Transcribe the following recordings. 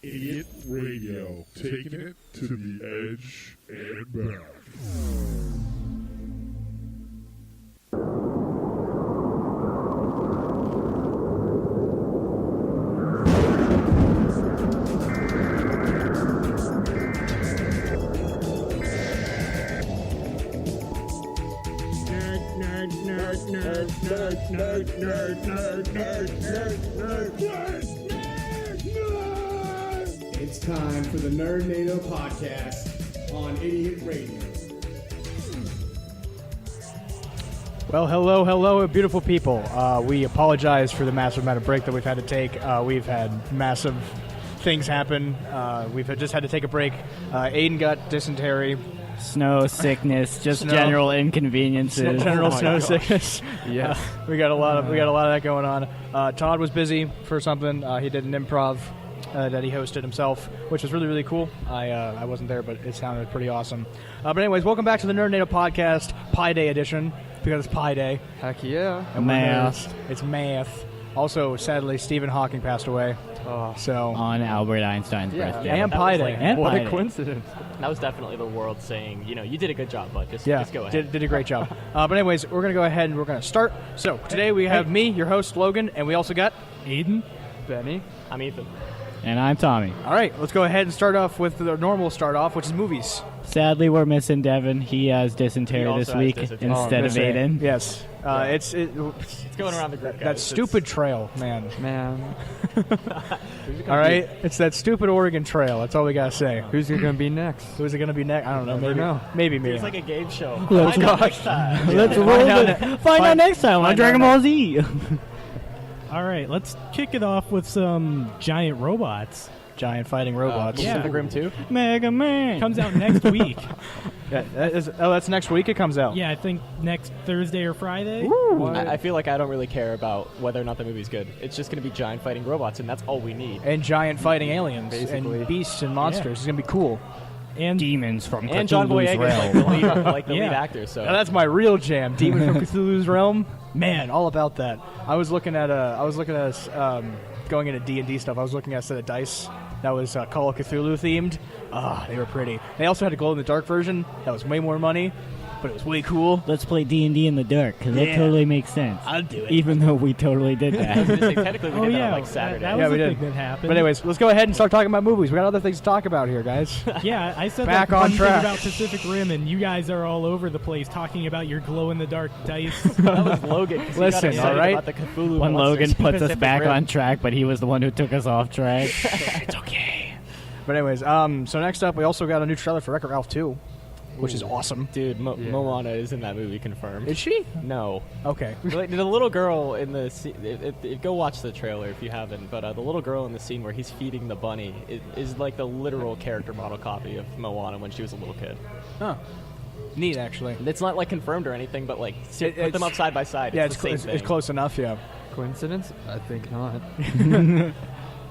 Idiot Radio, taking it to the edge and back. It's time for the Nednado Podcast on Idiot Radio. Well, hello, beautiful people. We apologize for the massive amount of break that we've had to take. We've had massive things happen. We've just had to take a break. Aiden got dysentery. Snow, sickness, just general inconveniences. General snow sickness. Yeah. We got a lot of that going on. Todd was busy for something. He did an improv that he hosted himself, which was really, really cool. I wasn't there, but it sounded pretty awesome. But anyways, welcome back to the Nednado Podcast, Pi Day edition, because it's Pi Day. Heck yeah. And Math. It's math. Also, sadly, Stephen Hawking passed away. Oh. So On Albert Einstein's birthday. and Pi Day. And What Pi a Day. coincidence. That was definitely the world saying, you did a good job, bud. Just go ahead. Did a great job. But anyways, we're going to go ahead and we're going to start. So today we have me, your host, Logan, and we also got Aiden. Benny. I'm Ethan. And I'm Tommy. All right, let's go ahead and start off with the normal start off, which is movies. Sadly, we're missing Devin. He has dysentery He also this has week dysentery. instead of Aiden. Yes. It's It's going around the group, guys. that stupid trail, man. Man. All right, it's that stupid Oregon Trail. That's all we gotta say. Who's it going to be next? Who's it gonna be next? I don't know. Never Maybe know. maybe me. It's like a game show. Let's Find go. out next time. Let's roll Find out next time on find Dragon out Ball Z. All right, let's kick it off with some giant robots. Giant fighting robots. yeah. Pacific Rim 2? Mega Man. Comes out next week. Yeah, that's next week. It comes out. Yeah, I think next Thursday or Friday. I feel like I don't really care about whether or not the movie's good. It's just going to be giant fighting robots, and that's all we need. And giant fighting aliens Basically. and beasts and monsters. It's gonna be cool. And Demons from And John Cthulhu's Boyega is realm. like the lead Yeah. actor. So Now, that's my real jam. Demon from Cthulhu's Realm. Man, all about that. I was looking at going into D&D stuff. I was looking at a set of dice that was Call of Cthulhu themed. They were pretty. They also had a glow in the dark version that was way more money, but it was way cool. Let's play D&D in the dark, because that Yeah. totally makes sense. I'd do it. Even though we totally did I was that. going to say, technically, we oh did that yeah, on like Saturday. that Yeah, was we a did. thing that happened. But anyways, let's go ahead and start talking about movies. We got other things to talk about here, guys. yeah, I said Back that on one track. thing about Pacific Rim, and you guys are all over the place talking about your glow in the dark dice. That was Logan. 'cause he got Listen, excited all right? about the Cthulhu When monsters Logan in puts us Pacific back Rim. on track, but he was the one who took us off track. It's okay. But anyways, so next up, we also got a new trailer for Wreck-It Ralph 2, which is awesome. Dude, Yeah. Moana is in that movie, confirmed. Is she? No. Okay. Like, the little girl in the scene, go watch the trailer if you haven't, but the little girl in the scene where he's feeding the bunny is like the literal character model copy of Moana when she was a little kid. Huh. Neat, actually. It's not like confirmed or anything, but like put it's- them up side by side. Yeah, it's the same it's thing. close enough, yeah. Coincidence? I think not.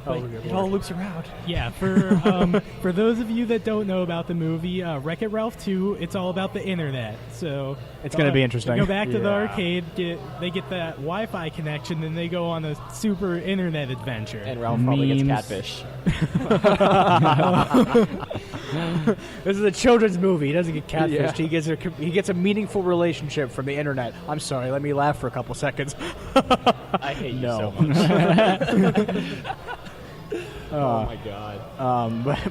It all loops around. yeah, for those of you that don't know about the movie Wreck-It Ralph 2, it's all about the internet. So It's gonna be interesting. They go back to the Yeah. arcade, they get that Wi-Fi connection, then they go on a super internet adventure. And Ralph probably gets Memes. catfish. This is a children's movie. He doesn't get catfished. Yeah. He gets a meaningful relationship from the internet. I'm sorry. Let me laugh for a couple seconds. I hate you No. so much. Oh my god.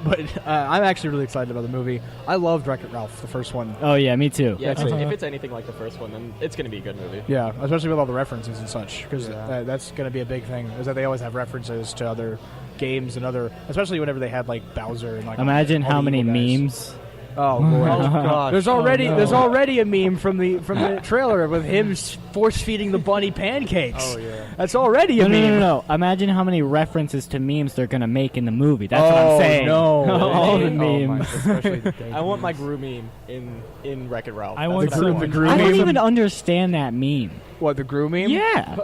But I'm actually really excited about the movie. I loved Wreck-It Ralph, the first one. Oh, yeah, me too. Yeah, That's if it's anything like the first one, then it's going to be a good movie. Yeah, especially with all the references and such, because Yeah. that's going to be a big thing. Is that they always have references to other games and other, especially whenever they had like Bowser and like. Imagine all how the many evil guys. memes. Oh lord! Oh, gosh. There's already no. there's already a meme from the trailer with him force feeding the bunny pancakes. Oh, yeah. That's already a No, meme. no. Imagine how many references to memes they're going to make in the movie. That's what Oh, I'm saying. no. All the Oh, my, memes. especially the I want my Gru meme in Wreck-It Ralph. I That's want what some- the Gru I don't meme? even understand that meme. What, the Gru meme? Yeah.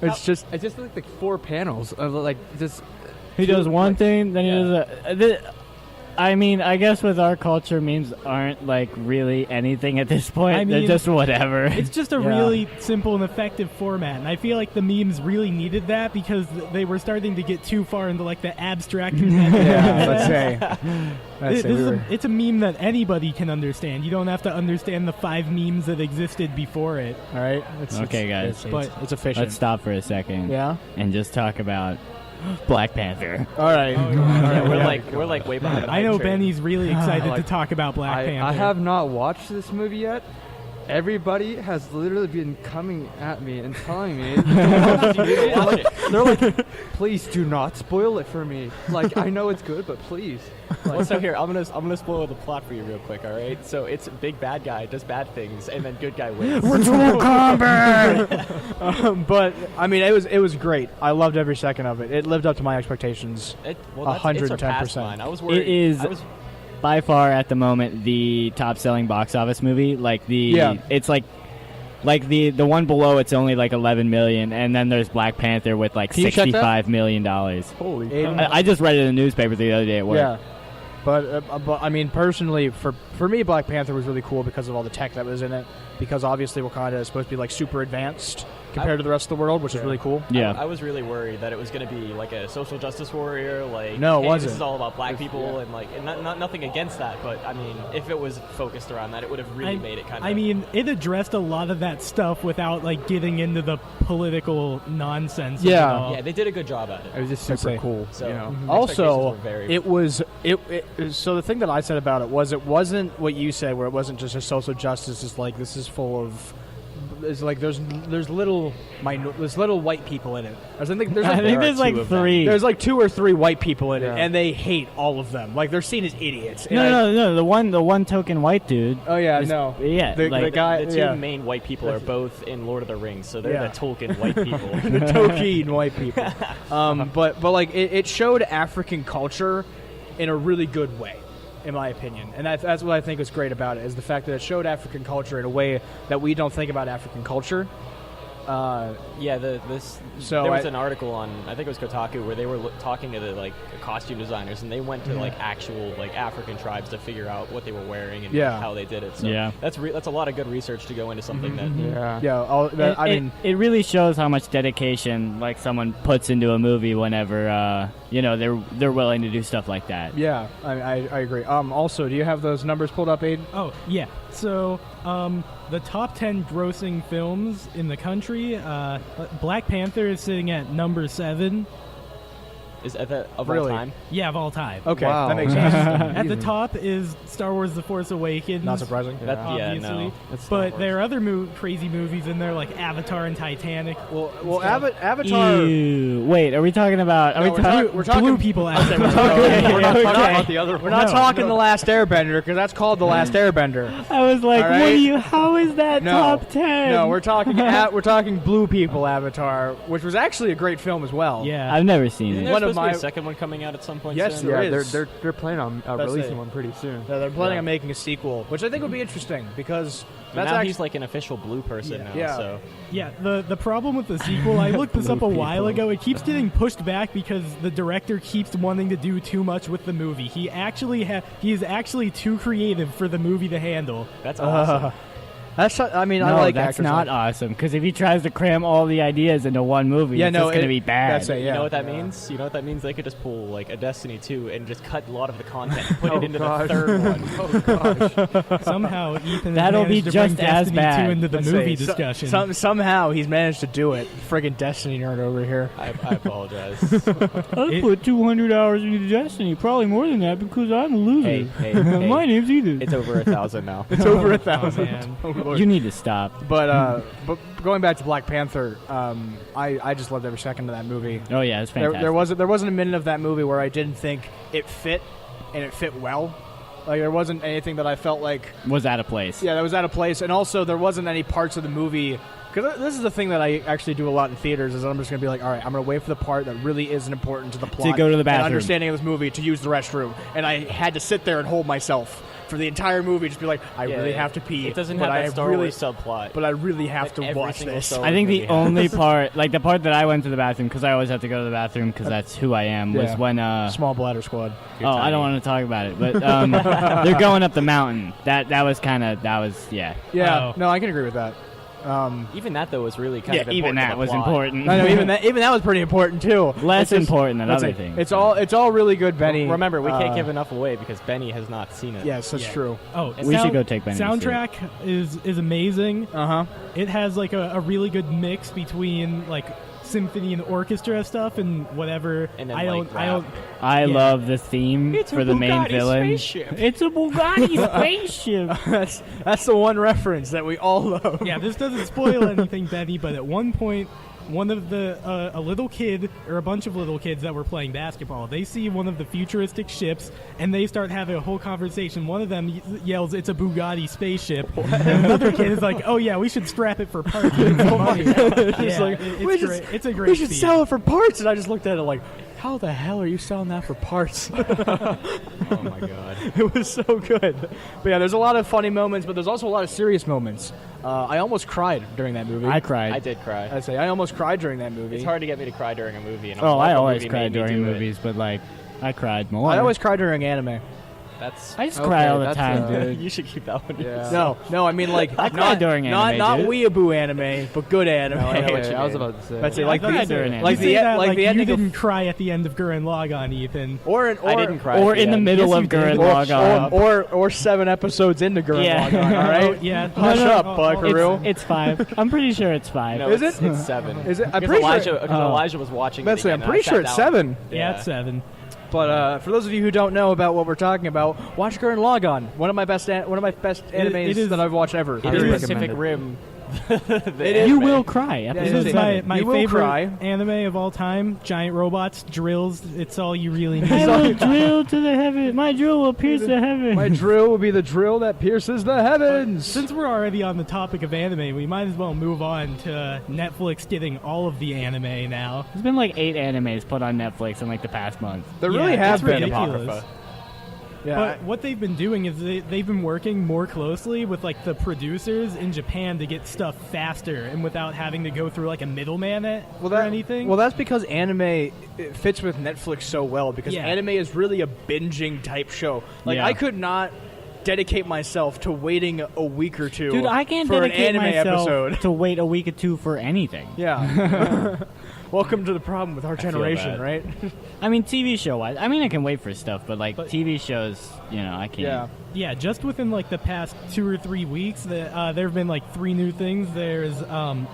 It's just It's just like 4 panels of like just. He does one thing, then he Yeah. does a... I mean, I guess with our culture, memes aren't like really anything at this point. I They're mean, just whatever. It's just a really simple and effective format, and I feel like the memes really needed that because they were starting to get too far into like the abstract. let's say. It's a meme that anybody can understand. You don't have to understand the 5 memes that existed before it. All right. Okay, guys. It's efficient. Let's stop for a second. Yeah? And just talk about Black Panther. All right. We're like way behind. the I know hype train. Benny's really excited Like, to talk about Black Panther. I have not watched this movie yet. Everybody has literally been coming at me and telling me they're like, please do not spoil it for me. Like, I know it's good, but please. Well, so here I'm gonna spoil the plot for you real quick. All right. So it's big bad guy does bad things, and then good guy wins. Mortal Kombat! But I mean, it was great. I loved every second of it. It lived up to my expectations. It 110%. mine. I was worried. It is I was, by far at the moment the top-selling box office movie. Like it's like the one below it's only like 11 million, and then there's Black Panther with like Can you check that? $65 million. Holy Aiden? crap. I just read it in the newspaper the other day at work. Yeah. But I mean, personally, for me, Black Panther was really cool because of all the tech that was in it. Because obviously Wakanda is supposed to be like super advanced compared to the rest of the world, which is really cool. Yeah. I was really worried that it was going to be like a social justice warrior. Like, No, it hey, wasn't. This is all about black people, and like, and not nothing against that. But I mean, if it was focused around that, it would have really made it kind of. I mean, it addressed a lot of that stuff without like getting into the political nonsense. Yeah. Of it all. yeah, they did a good job at it. It was just Let's super say. cool. So you know? Also, expectations were very- it was so the thing that I said about it wasn't what you said, where it wasn't just a social justice. It's like this is full of. It's like there's little white people in it. I think there's like 3. There's like 2 or 3 white people in it, Yeah. and they hate all of them. Like they're seen as idiots. And No. The one token white dude. Oh yeah, is- no. Yeah, The like, guy. the two yeah. main white people are both in Lord of the Rings, so they're Yeah. the Tolkien white people. the Tolkien white people. But like it showed African culture in a really good way, in my opinion, and that's what I think was great about it, is the fact that it showed African culture in a way that we don't think about African culture. Yeah, So there was I- an article on, I think it was Kotaku, where they were talking to the like costume designers, and they went to like actual like African tribes to figure out what they were wearing and Yeah. how they did it. So Yeah. that's a lot of good research to go into something that. Yeah. Yeah, I mean, it really shows how much dedication like someone puts into a movie whenever they're willing to do stuff like that. yeah, I agree. Also, do you have those numbers pulled up, Aiden? Oh, yeah. So, the top 10 grossing films in the country, Black Panther is sitting at number 7. Is at the of Really? all time. Yeah, of all time. Okay, Wow. that makes sense. At the top is Star Wars: The Force Awakens. Not surprising. That, yeah, Obviously. no. That's Star But Wars. there are other crazy movies in there, like Avatar and Titanic. Well, Avatar. Ew. Wait, are we talking about? No, we're talking Blue people out there. We're not Okay. talking the other. We're not talking the Last Airbender, because that's called the Last Airbender. I was like, All what right. are you? How is that No. top 10? No, we're talking Blue People Avatar, which was actually a great film as well. Yeah. I've never seen Isn't it. there One of supposed to be my- a second one coming out at some point Yes, soon? there Yeah, is. they're planning on That's releasing it. one pretty soon. Yeah, they're planning Yeah. on making a sequel, which I think would be interesting because But that's now actually he's like an official blue person now. Yeah. So Yeah, the problem with the sequel, I looked this up a while ago. It keeps getting pushed back because the director keeps wanting to do too much with the movie. He is actually too creative for the movie to handle. that's awesome. that's. I mean, I No, like that's actors not like- awesome. Because if he tries to cram all the ideas into one movie, Yeah, it's no, just going to it- be bad. that's it. You Yeah. know what that means? You know what that means? They could just pull like a Destiny 2 and just cut a lot of the content and put it into gosh. the third one. Oh gosh. Somehow Ethan That'll has be managed to just bring as Destiny bad. 2 into the Let's movie say, discussion. somehow he's managed to do it. Friggin' Destiny nerd over here. I apologize. I put 200 hours into Destiny, probably more than that because I'm a loser. hey, My name's Ethan. it's over 1,000 now. It's over Oh, 1,000. man. Oh, Lord. You need to stop. But going back to Black Panther, I just loved every second of that movie. Oh yeah, it's There, fantastic. there wasn't a minute of that movie where I didn't think it fit, and it fit well. Like there wasn't anything that I felt like was out of place. that was out of place, and also there wasn't any parts of the movie. Because this is the thing that I actually do a lot in theaters is I'm just going to be like, all right, I'm going to wait for the part that really isn't important to the plot go to the bathroom. and understanding of this movie to use the restroom. And I had to sit there and hold myself for the entire movie, just be like, I really have to pee. It doesn't but have I that Star really, Wars subplot. but I really have to Every watch single this. Star Wars I think the movie only has. part, like the part that I went to the bathroom, because I always have to go to the bathroom because that's who I am, was Yeah. when Small Bladder Squad. oh, I don't want to talk about it, but they're going up the mountain. That was yeah. Yeah, Oh. no, I can agree with that. Even that though was really kind Yeah, of important even to that the was plot. important. I know even that was pretty important too. Less It's just- important than that's other it. things. It's all really good, Benny. Remember, we can't Uh, give enough away because Benny has not seen it. Yes, that's Yeah. true. Oh, We should go take Benny to see it. Soundtrack is amazing. Uh-huh. It has like a really good mix between like symphony and orchestra stuff and whatever. And then, I like, don't. I Yeah. love the theme It's a for the main Bugatti villain. spaceship. It's a Bugatti spaceship. That's the one reference that we all love. Yeah, this doesn't spoil anything, Benny. But at one point, one of the a little kid or a bunch of little kids that were playing basketball, they see one of the futuristic ships and they start having a whole conversation. One of them yells, "It's a Bugatti spaceship," and another kid is like, "Oh yeah, we should strap it for parts." It's like, it's great. It's a great. We should scene. sell it for parts. And I just looked at it like, how the hell are you selling that for parts? Oh my god. It was so good. But yeah, there's a lot of funny moments, but there's also a lot of serious moments. I almost cried during that movie. I cried. I did cry. I'd say I almost cried during that movie. It's hard to get me to cry during a movie. And I'm Oh, glad I the always movie cry made me during do it. movies, but like, I cried more. I always cry during anime. That's I just Okay, cry all the that's, time, dude. you should keep that one. Yeah. No, I mean like I cry during not anime, dude. weeaboo anime, but good anime. I know what Okay, you I was mean. about to say. That's it. Yeah, Like I thought the you during said- it. like you the say that, like the you ending didn't cry at the end of Gurren Lagann, Ethan. or I didn't cry. Or at the in the end. middle Yes, of you did. Gurren or, Lagann. or 7 episodes into Gurren Yeah. Lagann. All right. Oh, yeah. Hush No, up, no, Buckaroo. It's 5. I'm pretty sure it's 5. No, Is it's, it? It's 7. Is it? I'm Because pretty Elijah, sure. because Elijah was watching. That's it it. again, I'm and I pretty sat sure it's down. 7. Yeah, it's 7. But for those of you who don't know about what we're talking about, watch Gurren Lagann. One of my best animes it is- that I've watched ever. It Highly is Pacific recommended. Rim. You will cry. Yeah, This it is is. my You will favorite cry. anime of all time. Giant robots, drills. It's all you really need. I will drill to the heaven. My drill will pierce the heaven. My drill will be the drill that pierces the heavens. Since we're already on the topic of anime, we might as well move on to Netflix getting all of the anime now. There's been like 8 animes put on Netflix in like the past month. There Yeah, really has it's been. ridiculous. Yeah, But what they've been doing is they've been working more closely with like the producers in Japan to get stuff faster and without having to go through like a middleman or anything. Well, that's because anime it fits with Netflix so well because Yeah. anime is really a binging type show. Like Yeah. I could not dedicate myself to waiting a week or two. Dude, I can't for dedicate an anime myself episode. to wait a week or 2 for anything. Yeah. Welcome to the problem with our feel generation, bad. right? I mean, TV show wise, I mean, I can wait for stuff, but like But- TV shows, you know, I can't. Yeah. Yeah, just within like the past 2 or 3 weeks, there have been like 3 new things. There's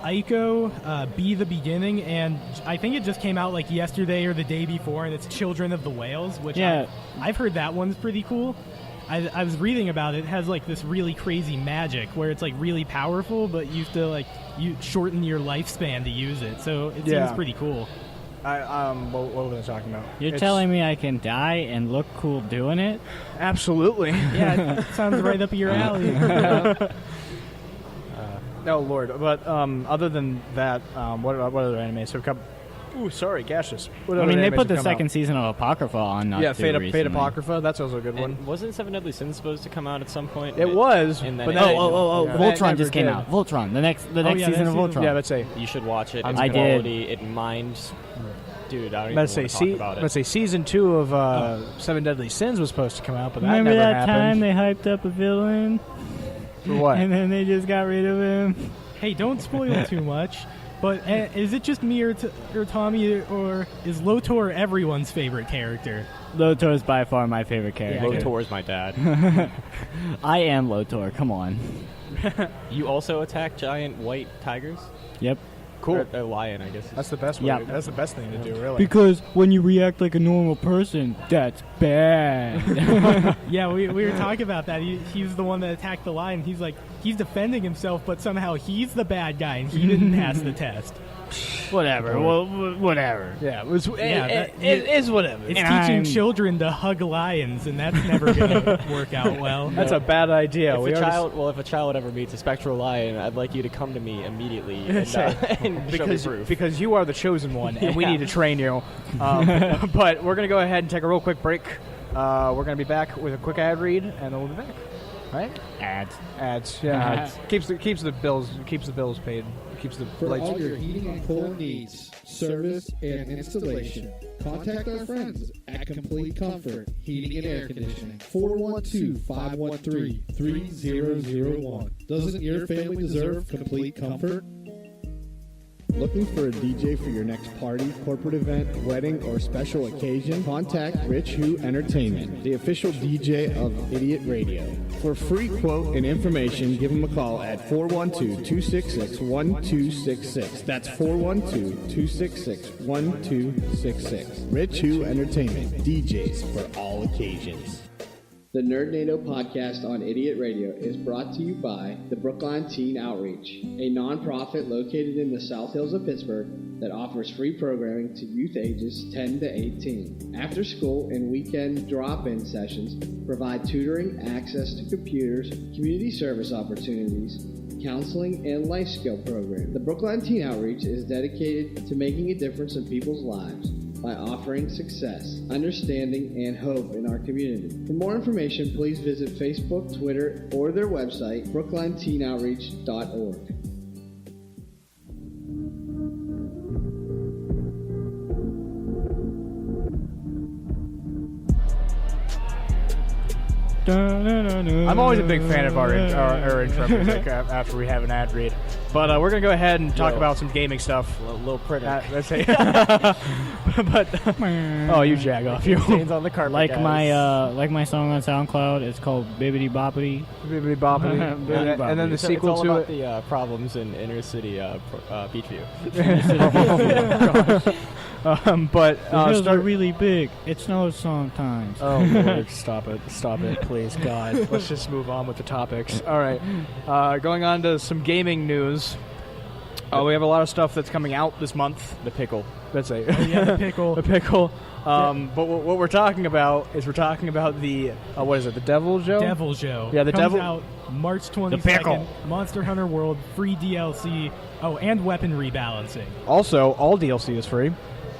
Aiko, Be the Beginning, and I think it just came out like yesterday or the day before, and it's Children of the Whales, which Yeah. I've heard that one's pretty cool. I was reading about it. It has like this really crazy magic where it's like really powerful, but you have to like you shorten your lifespan to use it. So it Yeah. seems pretty cool. What was I talking about? You're It's- telling me I can die and look cool doing it? Absolutely. Yeah, it sounds right up your alley. No, Lord. But other than that, what other animes have come? Ooh, sorry, gaseous. What I other mean, they animes put the have come second season of Apocrypha on. out? Not Yeah, too Fate recently. Apocrypha. That's also a good one. And wasn't Seven Deadly Sins supposed to come out at some point? It was, And then but it then didn't. Oh! Yeah. That Voltron never just came did. out. Voltron, the next yeah, season that of season- Voltron. Yeah, let's say. You should watch it. I It's did. quality. It minds. Dude, I don't even Let's want say, to talk about it. let's say season 2 of Seven Deadly Sins was supposed to come out, but that Remember never that time happened. they hyped up a villain For what? and then they just got rid of him? Hey, don't spoil too much. But is it just me or Tommy, or is Lotor everyone's favorite character? Lotor is by far my favorite character. Lotor's my dad. I am Lotor. Come on. You also attack giant white tigers? Yep. Cool. Or lion, I guess. That's the best way. Yeah. That's the best thing to do, really. Because when you react like a normal person, that's bad. Yeah, we were talking about that. He's the one that attacked the lion. He's like, he's defending himself, but somehow he's the bad guy and he didn't pass the test. Whatever. Well, whatever. Yeah, it was. Yeah, it is whatever. It's And teaching I'm- children to hug lions, and that's never going to work out well. That's a bad idea. If a child ever meets a spectral lion, I'd like you to come to me immediately and show me proof. because you are the chosen one, and we Yeah. need to train you. But we're gonna go ahead and take a real quick break. We're going to be back with a quick ad read, and then we'll be back. Right? Ads. Yeah. keeps the bills paid. Keeps the For lights. all your heating and cooling needs, service, and installation, contact our friends at Complete Comfort Heating and Air Conditioning. 412-513-3001. Doesn't your family deserve complete comfort? Looking for a DJ for your next party, corporate event, wedding, or special occasion? Contact Rich Who Entertainment, the official DJ of Idiot Radio. For a free quote and information, give them a call at 412-266-1266. That's 412-266-1266. Rich Who Entertainment, DJs for all occasions. The Nednado podcast on Idiot Radio is brought to you by the Brookline Teen Outreach, a nonprofit located in the South Hills of Pittsburgh that offers free programming to youth ages 10 to 18. After school and weekend drop-in sessions provide tutoring, access to computers, community service opportunities, counseling, and life skill programs. The Brookline Teen Outreach is dedicated to making a difference in people's lives by offering success, understanding, and hope in our community. For more information, please visit Facebook, Twitter, or their website, brooklineteenoutreach.org. I'm always a big fan of our intro music after we have an ad read. But we're going to go ahead and talk about some gaming stuff. Little critter. Let's say. But oh, you jag off. You Stains on the carpet, Like guys. my song on SoundCloud. It's called Bibbidi Boppity. Bibbidi boppity. And then the It's sequel all to about it. the problems in inner city Beachview. But The hills are start. really big. It snows sometimes. Oh Lord, stop it, please, God. Let's just move on with the topics. All right, going on to some gaming news. We have a lot of stuff that's coming out this month. The pickle. That's it. Yeah, the pickle. The pickle. But what we're talking about is the what is it? The Devil Joe? Devil Joe. Yeah, the Comes Devil- out March 22nd. The pickle. Monster Hunter World, free DLC. Oh, and weapon rebalancing. Also, all DLC is free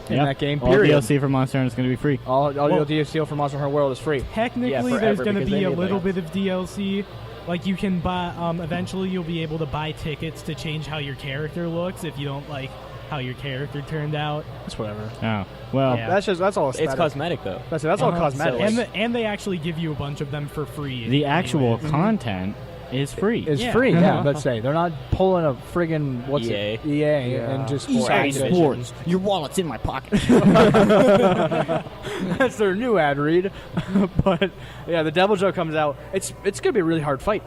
in that game. All Period. DLC for Monster Hunter is going to be free. All DLC for Monster Hunter World is free. Technically, Yeah, there's forever, going to because be they a need, little like- bit of DLC. Like, you can buy, eventually you'll be able to buy tickets to change how your character looks if you don't like how your character turned out. It's whatever. Oh, well. Yeah. That's all. It's aesthetic. cosmetic, though. That's all cosmetic. And they actually give you a bunch of them for free. The actual anyways. content is free. It's Yeah. free, yeah. Let's say they're not pulling a friggin' EA. EA and just EA activating. Sports. Your wallet's in my pocket. That's their new ad read. But yeah, the Devil Joe comes out. It's gonna be a really hard fight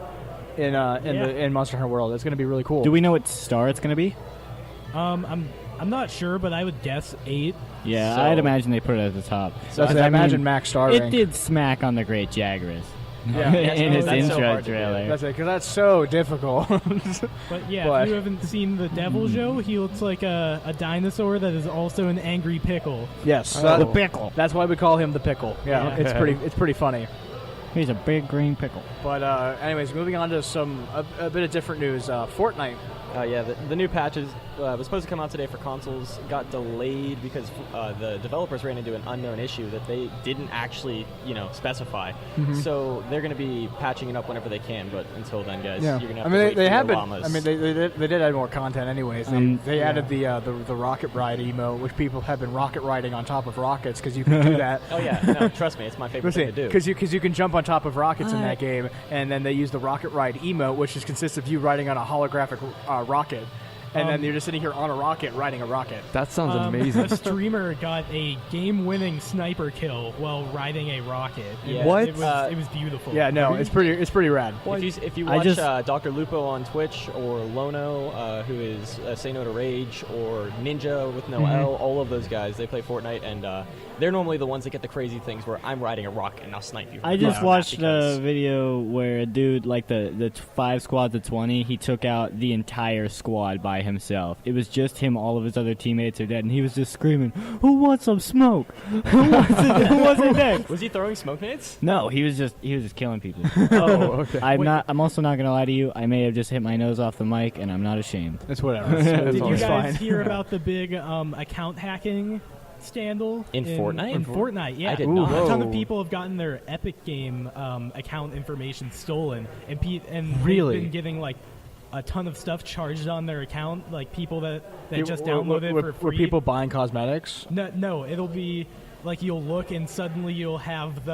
in Monster Hunter World. It's gonna be really cool. Do we know what star it's going to be? I'm not sure, but I would guess 8. Yeah, So- I'd imagine they put it at the top. So I imagine max star It rank. did smack on the Great Jagras. Yeah. in his That's so intro hard to do. trailer. That's it, because that's so difficult. But yeah, But- if you haven't seen the Devil Joe, he looks like a dinosaur that is also an angry pickle. Yes, The pickle. that's why we call him the pickle. Yeah, Yeah. it's pretty funny. He's a big green pickle. But anyways, moving on to a bit of different news. Fortnite. Yeah, the new patches was supposed to come out today for consoles, got delayed because the developers ran into an unknown issue that they didn't actually, specify. So they're going to be patching it up whenever they can. But until then, guys, you're going to have to wait they for have the been. llamas. I mean, they did add more content, anyways. They added the rocket ride emote, which people have been rocket riding on top of rockets because you can do that. Oh yeah, no, trust me, it's my favorite thing to do. Because you can jump on top of rockets in that game, and then they use the rocket ride emote, which consists of you riding on a holographic rocket, and then you're just sitting here on a rocket riding a rocket. That sounds amazing. A streamer got a game-winning sniper kill while riding a rocket. Yeah. What? It was beautiful. Yeah, no, it's pretty rad. If you I watch just- Dr. Lupo on Twitch, or Lono, who is Say No to Rage, or Ninja with no L, all of those guys, they play Fortnite, and they're normally the ones that get the crazy things where I'm riding a rocket and I'll snipe you. I just Yeah. watched Because- a video where a dude, like the 5 squads of 20, he took out the entire squad by himself. It was just him, all of his other teammates are dead, and he was just screaming, "Who wants some smoke? Who wants it next?" Was he throwing smoke grenades? No, he was just killing people. Oh, okay. I'm also not gonna lie to you. I may have just hit my nose off the mic, and I'm not ashamed. It's whatever. Did you It's guys fine. hear about the big account hacking scandal In Fortnite? In Fortnite, yeah. I did not. A ton of Whoa. people have gotten their Epic Game account information stolen, and Really? they've been getting like a ton of stuff charged on their account, like people that just Were- downloaded were, for free. Were people buying cosmetics? No, it'll be like you'll look and suddenly you'll have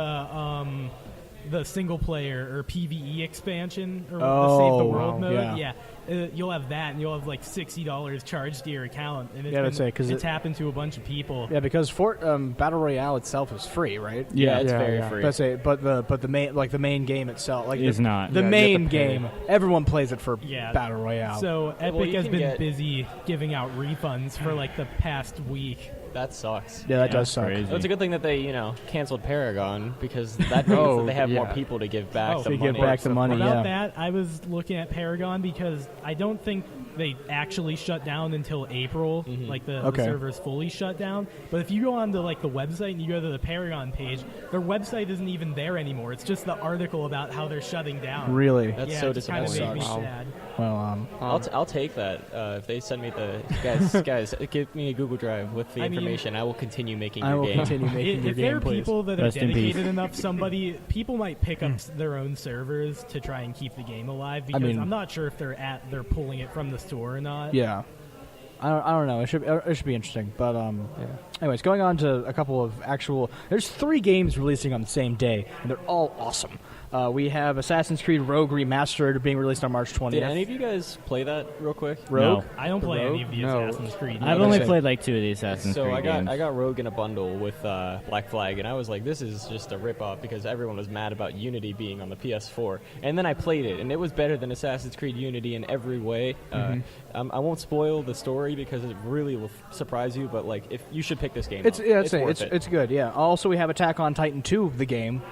the single player or PvE expansion or the Save the World mode. yeah. You'll have that, and you'll have like $60 charged to your account, and Yeah, I'd say, 'cause it's happened to a bunch of people. Yeah, because Battle Royale itself is free, right? Yeah, it's Yeah, very yeah. free. That's it. But the main game itself, like Is the, not. the Yeah, you main have to pay. game. Everyone plays it for Yeah. Battle Royale. So Epic you has can been get- busy giving out refunds for like the past week. That sucks. yeah, that does suck. Crazy. Well, it's a good thing that they, canceled Paragon because that means Oh, that they have more yeah. people to give back Oh, the To money. give back the money, About yeah. that, I was looking at Paragon because I don't think they actually shut down until April, like the Okay. servers fully shut down. But if you go onto like the website and you go to the Paragon page, their website isn't even there anymore. It's just the article about how they're shutting down. Really? That's yeah, so it just kind of disappointing. made me Wow. sad. Well, I'll take that if they send me the guys. Give me a Google Drive with the I mean, information. I will continue making I your will game. continue making your If there game, are please. people that are Rest in peace. dedicated enough, people might pick up their own servers to try and keep the game alive. Because mean- I'm not sure if they're pulling it from the store or not. Yeah. I don't know. It should be interesting. But anyways, going on to a couple of actual. There's 3 games releasing on the same day, and they're all awesome. We have Assassin's Creed Rogue Remastered being released on March 20th. Did any of you guys play that real quick? Rogue? No. I don't play Rogue? any of the No. Assassin's Creed. I've Yeah, only that's it. played like 2 of the Assassin's So Creed games. I got Rogue in a bundle with Black Flag, and I was like, this is just a ripoff because everyone was mad about Unity being on the PS4. And then I played it, and it was better than Assassin's Creed Unity in every way. I won't spoil the story because it really will surprise you, but like, if you should pick this game, It's up. yeah, worth it. it's good. Yeah. Also, we have Attack on Titan 2, the game,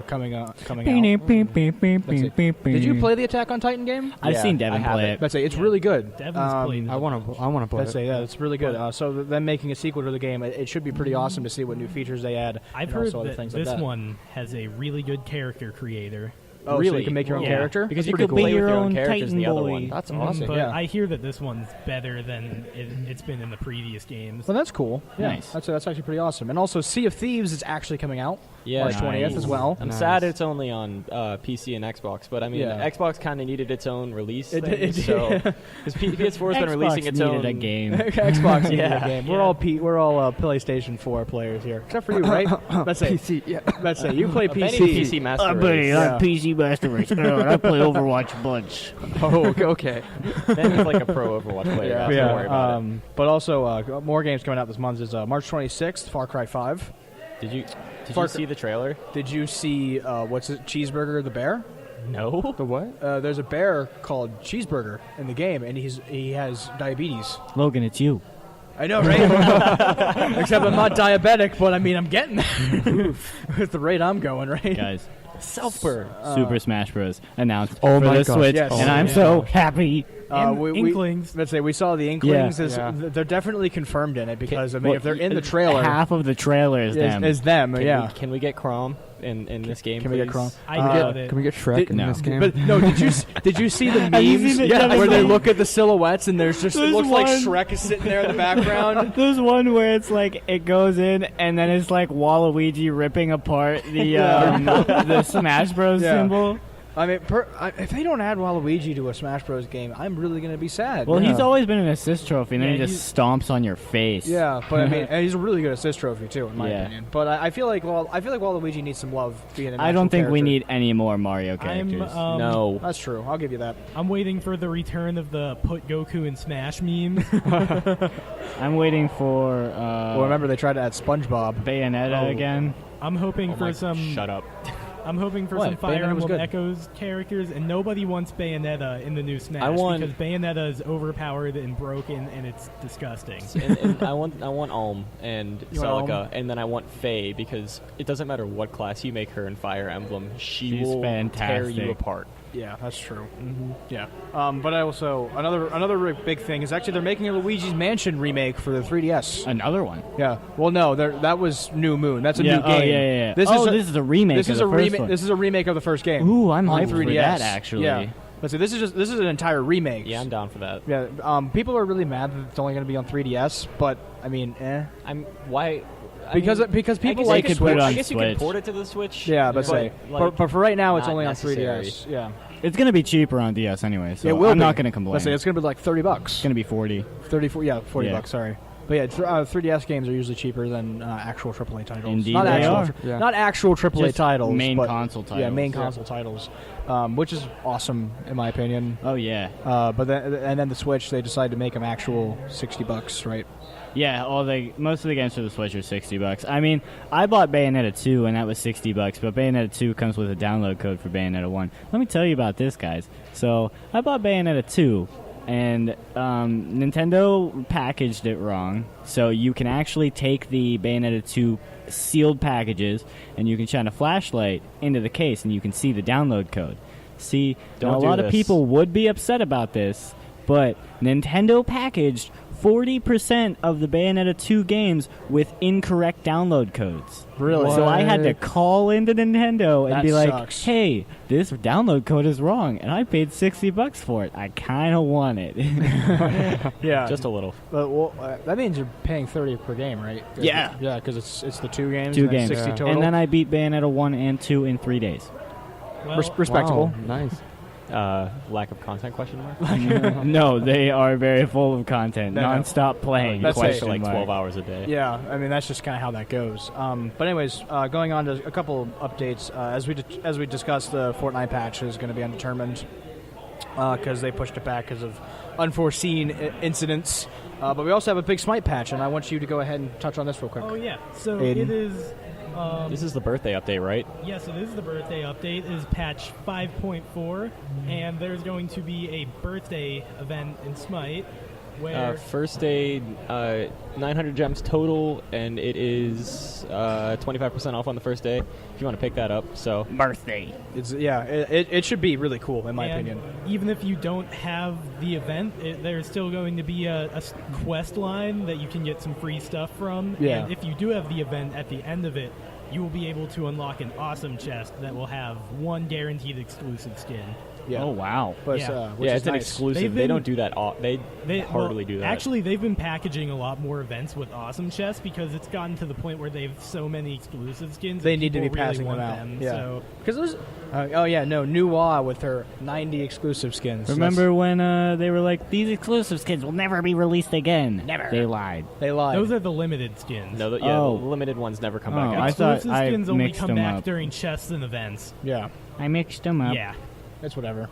coming out. Did you play the Attack on Titan game? I've Yeah, seen I Devin have play it. it. Let's say it's really good. Devin's played it. I want to play Let's it. say yeah, it's really good. So them making a sequel to the game, it should be pretty awesome to see what new features they add. I've and heard also other that things this like that. one has a really good character creator. Oh, so Really? you can make your own Yeah. character Because That's you pretty could cool. play with your your own own characters in the Titan other boy. one. That's Mhm, awesome. But Yeah. I hear that this one's better than it's been in the previous games. Well, that's cool. Yeah, Nice. that's actually pretty awesome. And also, Sea of Thieves is actually coming out Yeah, March Nice. 20th as well. I'm Nice. sad it's only on PC and Xbox, but I mean, Yeah. Xbox kind of needed its own release It thing, did, so yeah. because PS4 has been releasing its needed own a game. Xbox needed Yeah. a game. Yeah. We're all PlayStation 4 players here, except for you, right? Let's say PC, yeah. let's say you play Of any PC. PC Master I'm Race. Yeah. PC Master Race. I play Overwatch a bunch. Oh, okay. Then he's like a pro Overwatch player. Yeah, Don't worry about it. but also more games coming out this month is March 26th, Far Cry 5. Did you Far- see the trailer? Did you see what's it, Cheeseburger the bear? No. The what? There's a bear called Cheeseburger in the game, and he has diabetes. Logan, it's you. I know, right? Except I'm not diabetic, but I mean I'm getting there with the rate I'm going, right? Guys, Self-burn. Super Smash Bros. Announced Oh for my the gosh, Switch, yes. and Oh I'm my so gosh. happy. Inklings. Let's say we saw the Inklings. Yeah. Is, Yeah. They're definitely confirmed in it because I mean Well, if they're in the trailer, half of the trailer is them. is them. Can Yeah. can we get Crom in this game? Can we get please? Chrome? I doubt it. Can we get Shrek Did- in no. this game? But no, did you see the Have you memes seen the- where they look at the silhouettes and there's just it There's looks like one- Shrek is sitting there in the background? There's one where it's like it goes in and then it's like Waluigi ripping apart the the Smash Bros Yeah. symbol. I mean, if they don't add Waluigi to a Smash Bros game, I'm really gonna be sad. Well, yeah. he's always been an assist trophy, and then Yeah, he just stomps on your face. Yeah, but I mean, and he's a really good assist trophy too, in my Yeah. opinion. But I feel like Waluigi needs some love being an I don't actual think we character. need any more Mario characters. No. That's true. I'll give you that. I'm waiting for the return of the put Goku in Smash memes. I'm waiting for Well, remember they tried to add SpongeBob. Bayonetta Oh. again. I'm hoping Oh for my- some. Shut up. I'm hoping for What? some Fire Bayonetta was Emblem good. Echoes characters, and nobody wants Bayonetta in the new Smash I want- because Bayonetta is overpowered and broken, and it's disgusting. and I want Alm and You want Celica, Alm? and then I want Faye because it doesn't matter what class you make her in Fire Emblem, She's will tear fantastic. you apart. Yeah, that's true. Yeah. But I also another big thing is actually they're making a Luigi's Mansion remake for the 3DS. Another one. Yeah. Well, no, that was New Moon. That's a Yeah, new oh, game. yeah. This Oh, is this is a remake This of is the a first remake. one. This is a remake of the first game. Ooh, I'm on hyped for 3DS. that, actually. Yeah. Let's see. This is an entire remake. Yeah, I'm down for that. Yeah. People are really mad that it's only going to be on 3DS, but I mean, Why? Because people like could put it on I guess you Switch. could port it to the Switch. Yeah, but for right now, it's not only on necessary. 3DS. Yeah. It's going to be cheaper on DS anyway, so It will I'm be. not going to complain. Let's say it's going to be like $30. It's going to be 40. 34. Yeah, 40 Yeah. bucks. Sorry. But yeah, 3DS games are usually cheaper than actual AAA titles. Indeed not they actual, are. Yeah. Not actual AAA Just titles. main but console titles. Yeah, main Yeah. console titles, which is awesome in my opinion. Oh, yeah. But then the Switch, they decided to make them actual $60, right? Yeah, most of the games for the Switch are $60. I mean, I bought Bayonetta 2 and that was $60, but Bayonetta 2 comes with a download code for Bayonetta 1. Let me tell you about this, guys. So, I bought Bayonetta 2 and Nintendo packaged it wrong. So, you can actually take the Bayonetta 2 sealed packages and you can shine a flashlight into the case and you can see the download code. See, now a lot of people would be upset about this, but Nintendo packaged 40% of the Bayonetta 2 games with incorrect download codes. Really? So I had to call into Nintendo and That be like, sucks. hey, this download code is wrong, and I paid $60 for it. I kind of want it. Yeah. Just a little. That means you're paying $30 per game, right? Yeah. Yeah, because it's the 2 games. Two and then games. 60 total. And then I beat Bayonetta 1 and 2 in 3 days. Well, respectable. Wow, nice. Lack of content? Question mark. No, they are very full of content. No. Non-stop playing. That's Play it. for like Question 12 mark. hours a day. Yeah, I mean that's just kind of how that goes. But anyways, going on to a couple updates. As we discussed, the Fortnite patch is going to be undetermined because they pushed it back because of unforeseen incidents. But we also have a big Smite patch, and I want you to go ahead and touch on this real quick. Oh yeah. So Aiden. it is. This is the birthday update, right? Yes, it is the birthday update. It is patch 5.4, and there's going to be a birthday event in Smite where First day, 900 gems total, and it is 25% off on the first day. If you want to pick that up, so Birthday. It should be really cool in my and opinion. even if you don't have the event, there's still going to be a quest line that you can get some free stuff from. Yeah. And if you do have the event at the end of it, you will be able to unlock an awesome chest that will have one guaranteed exclusive skin. Yeah. Oh, wow. But, Yeah. which yeah, is it's an nice. exclusive. They've They been- don't do that. They hardly do that. Actually, they've been packaging a lot more events with awesome chests because it's gotten to the point where they've so many exclusive skins. They that need to be people really passing them want out. them, Yeah. So Because there's Nuwa with her 90 exclusive skins. So Remember when they were like, these exclusive skins will never be released again? Never. They lied. they lied. those are the limited skins. no, the Oh. limited ones never come Oh, back I out. thought Exclusive I skins only mixed come them back up. during chests and events. Yeah, I mixed them up. Yeah. it's whatever.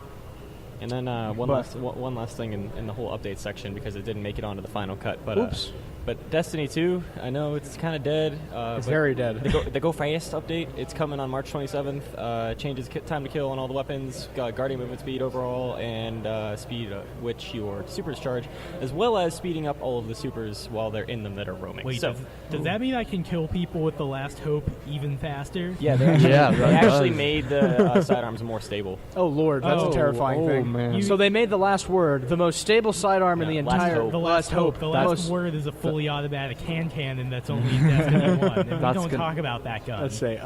And then one last thing in the whole update section because it didn't make it onto the final cut. But Oops. But Destiny 2, I know it's kind of dead. It's but very dead. The Go Fast update, it's coming on March 27th. Changes time to kill on all the weapons, guardian movement speed overall, and speed which your supers charge, as well as speeding up all of the supers while they're in them that are roaming. Wait, so, does that mean I can kill people with the last hope even faster? yeah, they actually, Yeah, they that actually does. made the sidearms more stable. Oh Lord, that's a terrifying thing. Man. So they made the last word the most stable sidearm in the Yeah, last entire. hope. The last hope. The last Most- word is a fully automatic hand cannon that's only in Destiny 1. And we That's don't good. talk about that gun. Let's say.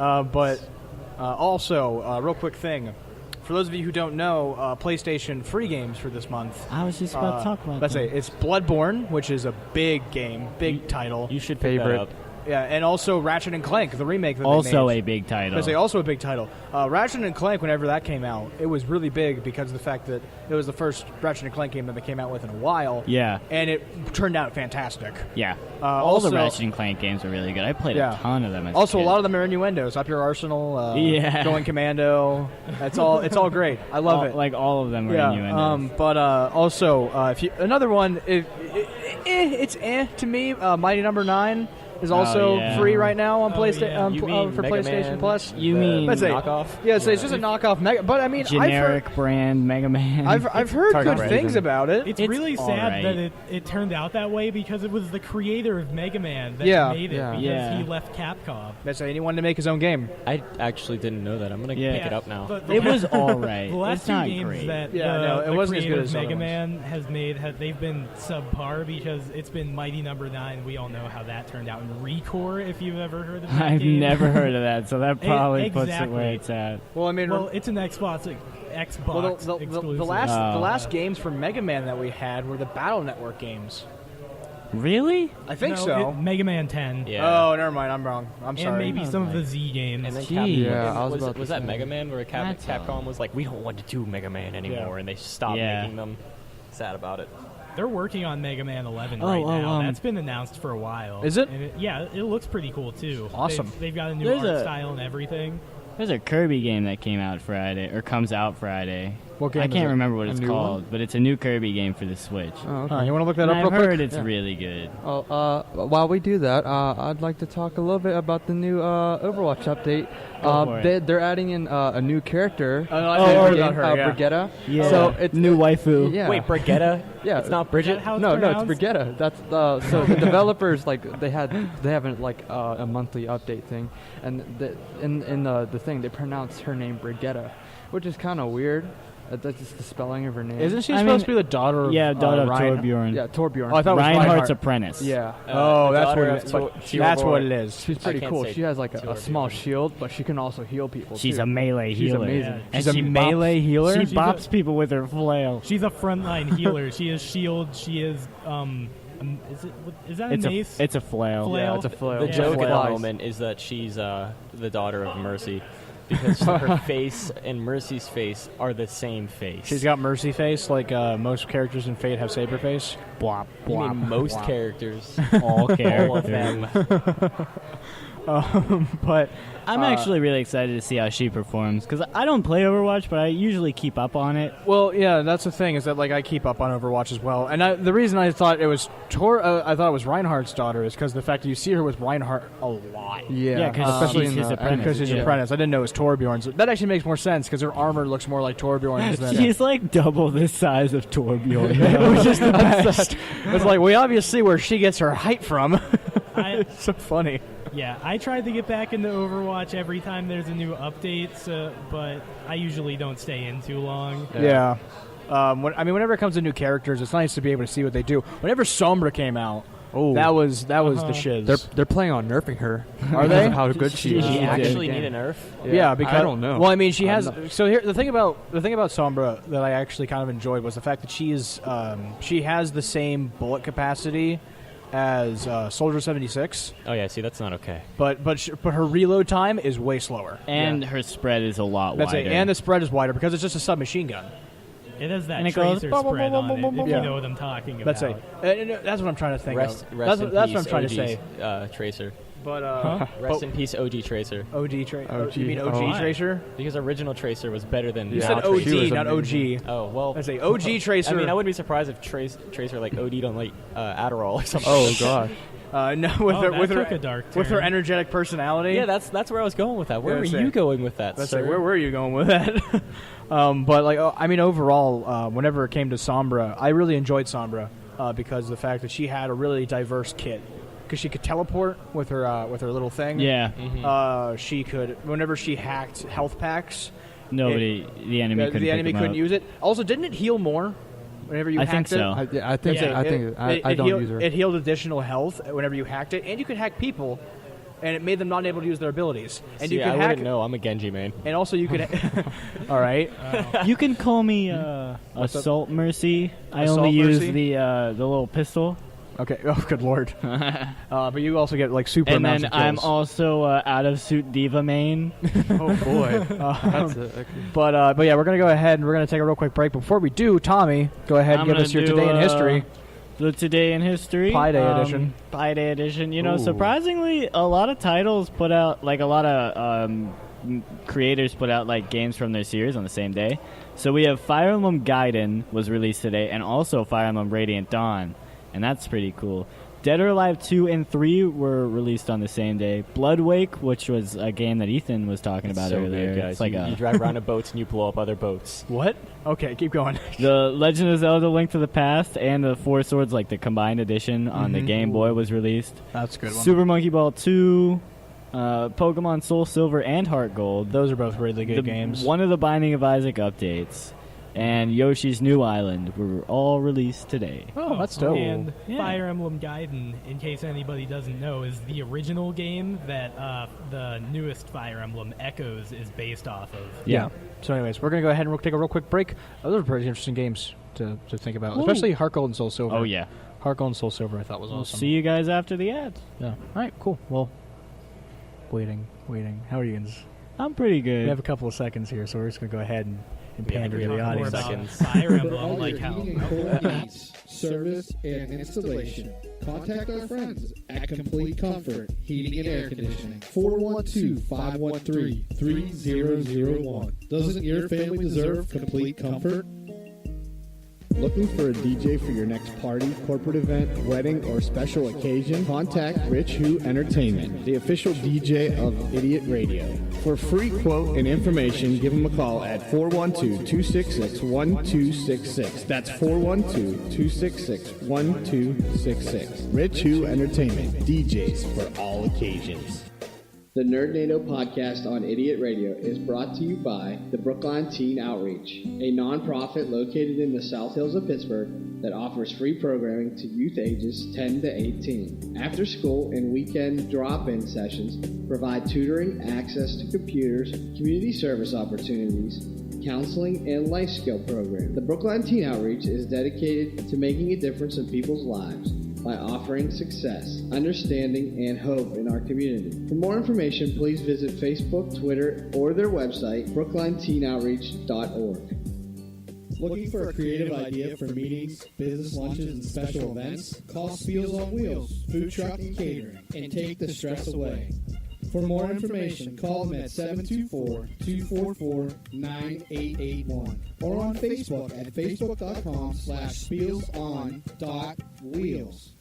Also, real quick thing. For those of you who don't know, PlayStation free games for this month. I was just about to talk about Let's that. say it's Bloodborne, which is a big game, big title. You should pick Favorite. that up. Yeah, and also Ratchet and Clank, the remake that Also they made. a big title. Let's say also a big title. Ratchet and Clank, whenever that came out, it was really big because of the fact that it was the first Ratchet and Clank game that they came out with in a while. Yeah. And it turned out fantastic. Yeah. All All the Ratchet and Clank games are really good. I played Yeah. a ton of them. As Also, a a kid. lot of them are innuendos. Up your arsenal, Yeah. going commando. That's all. It's all great. I love it. Like all of them are innuendos. But also, if you another one, it's to me. Mighty Number 9 is also yeah. free right now on Oh, PlayStation yeah. You mean for Mega PlayStation Man, Plus. You the mean Let's say knockoff? Yeah, so it's just a knockoff Mega. But I mean, Generic brand Mega Man. I've heard Target good brand. things about it. It's It's really all sad right. that it turned out that way because it was the creator of Mega Man that Yeah. made it Yeah. because Yeah. he left Capcom. Let's say anyone to make his own game. I actually didn't know that. I'm gonna Yeah. pick it up now. The It was last- all right. The last It's two not games great. that Yeah, no, it the wasn't as good creator as of other Mega ones. Man has made, they've been subpar because it's been Mighty Number 9. We all know how that turned out in Recore, if you've ever heard of that I've game. never heard of that, so that probably puts it exactly. where it's at. Well, I mean, Well, it's an Xbox well, exclusive. the last games for Mega Man that we had were the Battle Network games. Really? I think No, so. Mega Man 10. Yeah. Oh, never mind. I'm wrong. I'm And sorry. maybe some of the Z games. And then Gee. Capcom, Yeah, I was about to was that say. Mega Man where That's Capcom was like, we don't want to do Mega Man anymore, and they stopped Yeah. making them. Sad about it. They're working on Mega Man 11 Oh, right oh, now. That's been announced for a while. Is it? And yeah, it looks pretty cool too. Awesome. They've got a new There's art a- style and everything. There's a Kirby game that came out Friday, or comes out Friday. What game I is can't it? remember what A it's new called, one? but it's a new Kirby game for the Switch. Oh, okay. You want to look that And up real I've quick? heard it's Yeah. really good. While we do that, I'd like to talk a little bit about the new Overwatch update. for it. They're adding in a new character. I to heard the about game, her, yeah. Brigitta. Yeah. So it's new waifu. Yeah. Wait, Brigitta? Yeah. It's not Bridget? How it's No, it's pronounced? Brigitta. That's so the developers they haven't like a monthly update thing, and in the thing they pronounce her name Brigitta, which is kind of weird. That's just the spelling of her name. Isn't she I supposed mean, to be the daughter of Yeah, daughter of Ryan? Torbjorn. Yeah, Torbjorn. Oh, I thought it was Reinhardt's Reinhardt. apprentice. Yeah. Oh, the that's daughter what of it is. Tor- That's what Torbjorn. it is. She's pretty can't cool. say She has like a Torbjorn. small shield, but she can also heal people. She's too. a melee She's healer. amazing. Yeah. And She's a she melee healer? She She's a- bops people with her flail. She's a frontline healer. She is shield. She is is that a mace? It's a flail. Flail. Yeah, it's a flail. The Yeah. joke at the Flies. moment is that she's the daughter of Mercy. Because her face and Mercy's face are the same face. She's got mercy face, like most characters in Fate have saber face. Blop, You blop, mean most blop. characters. All characters. All of them. But I'm actually really excited to see how she performs because I don't play Overwatch, but I usually keep up on it. well, yeah, that's the thing is that like I keep up on Overwatch as well, and the reason I thought it was I thought it was Reinhardt's daughter is because the fact that you see her with Reinhardt a lot. Yeah, 'cause especially she's in his the apprentice. Because she's Yeah. an apprentice. I didn't know it was Torbjorn's. That actually makes more sense because her armor looks more like Torbjorn's than She's like double the size of Torbjorn. which is the best. It's like we obviously see where she gets her height from. It's so funny. Yeah, I tried to get back into Overwatch every time there's a new update, but I usually don't stay in too long. Yeah. Whenever it comes to new characters, it's nice to be able to see what they do. Whenever Sombra came out, that was the shiz. They're planning on nerfing her. Are they? How good she Does is. she Yeah. actually need a nerf? Yeah, because I don't know. Well, I mean, she I'm has. not- So here, the thing about Sombra that I actually kind of enjoyed was the fact that she has the same bullet capacity as Soldier 76, Oh, yeah, see, that's not okay. but her reload time is way slower. And her spread is a lot That's wider. it. And the spread is wider because it's just a submachine gun. It has that And it goes tracer bum, bum, spread bum, on it, bum, bum, if you bum. know what I'm talking about. That's it. That's what I'm trying to think Rest of. in That's peace, what I'm trying OG's, to say. Tracer. But Rest in peace, OG Tracer. OG Tracer. OG. You mean OG Oh. Tracer? Because original Tracer was better than You Yeah, said now OG, Tracer. was not amazing. OG. Oh, well. I say OG Tracer. I mean, I wouldn't be surprised if Tracer like OD'd on like Adderall or something. Oh god. No, with her that with took her a dark with her turn. energetic personality. Yeah, that's where I was going with that. Where Yeah, were same. you going with that, That's sir? like, where were you going with that? But like, overall, whenever it came to Sombra, I really enjoyed Sombra because of the fact that she had a really diverse kit. Because she could teleport with her little thing. yeah, She could whenever she hacked health packs. the enemy couldn't. The enemy pick them couldn't up. use it. Also, didn't it heal more whenever you I hacked think so. it? I think Yeah, I don't healed, use her. It healed additional health whenever you hacked it, and you could hack people, and it made them not able to use their abilities. And See, you I could hack, wouldn't know. I'm a Genji main. and also you could. All right. You can call me Assault Mercy. I Assault only use Mercy? the little pistol, Okay. Oh, good lord. But you also get like super and amounts then of I'm kills. also out of suit diva main. Oh boy. That's it. But yeah, we're gonna go ahead and we're gonna take a real quick break. Before we do, Tommy, go ahead and I'm give gonna us your do, today in history. The Today in History. Pi Day edition. Pi Day edition. You know, Ooh. surprisingly, a lot of titles put out, like a lot of creators put out like games from their series on the same day. So we have Fire Emblem Gaiden was released today, and also Fire Emblem Radiant Dawn, and that's pretty cool. Dead or Alive 2 and 3 were released on the same day. Blood Wake, which was a game that Ethan was talking about so earlier. good, guys. It's like you drive around in boats and you blow up other boats. What? Okay, keep going. The Legend of Zelda: Link to the Past and the Four Swords, like the combined edition on the Game Boy, was released. That's a good one. Super Monkey Ball 2, Pokemon Soul Silver and Heart Gold. Those are both really good games. One of the Binding of Isaac updates. and Yoshi's New Island were all released today. Oh, that's dope. And Yeah. Fire Emblem Gaiden, in case anybody doesn't know, is the original game that the newest Fire Emblem Echoes is based off of. Yeah. So, anyways, we're gonna go ahead and take a real quick break. Those are pretty interesting games to think about, especially Heart Gold and Soul Silver. Oh, yeah. Heart Gold and Soul Silver, I thought was We'll awesome. see you guys after the ads. Yeah. All right. Cool. Well, waiting. How are you guys? I'm pretty good. We have a couple of seconds here, so we're just gonna go ahead and pander to the More audience. about Seconds. Fire For Emblem, all like your how. heating and cooling needs, service, and installation, contact our friends at Complete Comfort Heating and Air Conditioning. 412-513-3001. Doesn't your family deserve complete comfort? Looking for a DJ for your next party, corporate event, wedding, or special occasion? Contact Rich Who Entertainment, the official DJ of Idiot Radio. For free quote and information, give them a call at 412-266-1266. That's 412-266-1266. Rich Who Entertainment, DJs for all occasions. The Nednado podcast on Idiot Radio is brought to you by the Brookline Teen Outreach, a nonprofit located in the South Hills of Pittsburgh that offers free programming to youth ages 10 to 18. After school and weekend drop-in sessions provide tutoring, access to computers, community service opportunities, counseling, and life skill programs. The Brookline Teen Outreach is dedicated to making a difference in people's lives by offering success, understanding, and hope in our community. For more information, please visit Facebook, Twitter, or their website, brooklineteenoutreach.org. Looking for a creative idea for meetings, business lunches, and special events? Call Spiels on Wheels, Food Truck and Catering, and take the stress away. For more information, call them at 724-244-9881 or on Facebook at facebook.com/spielson.wheels.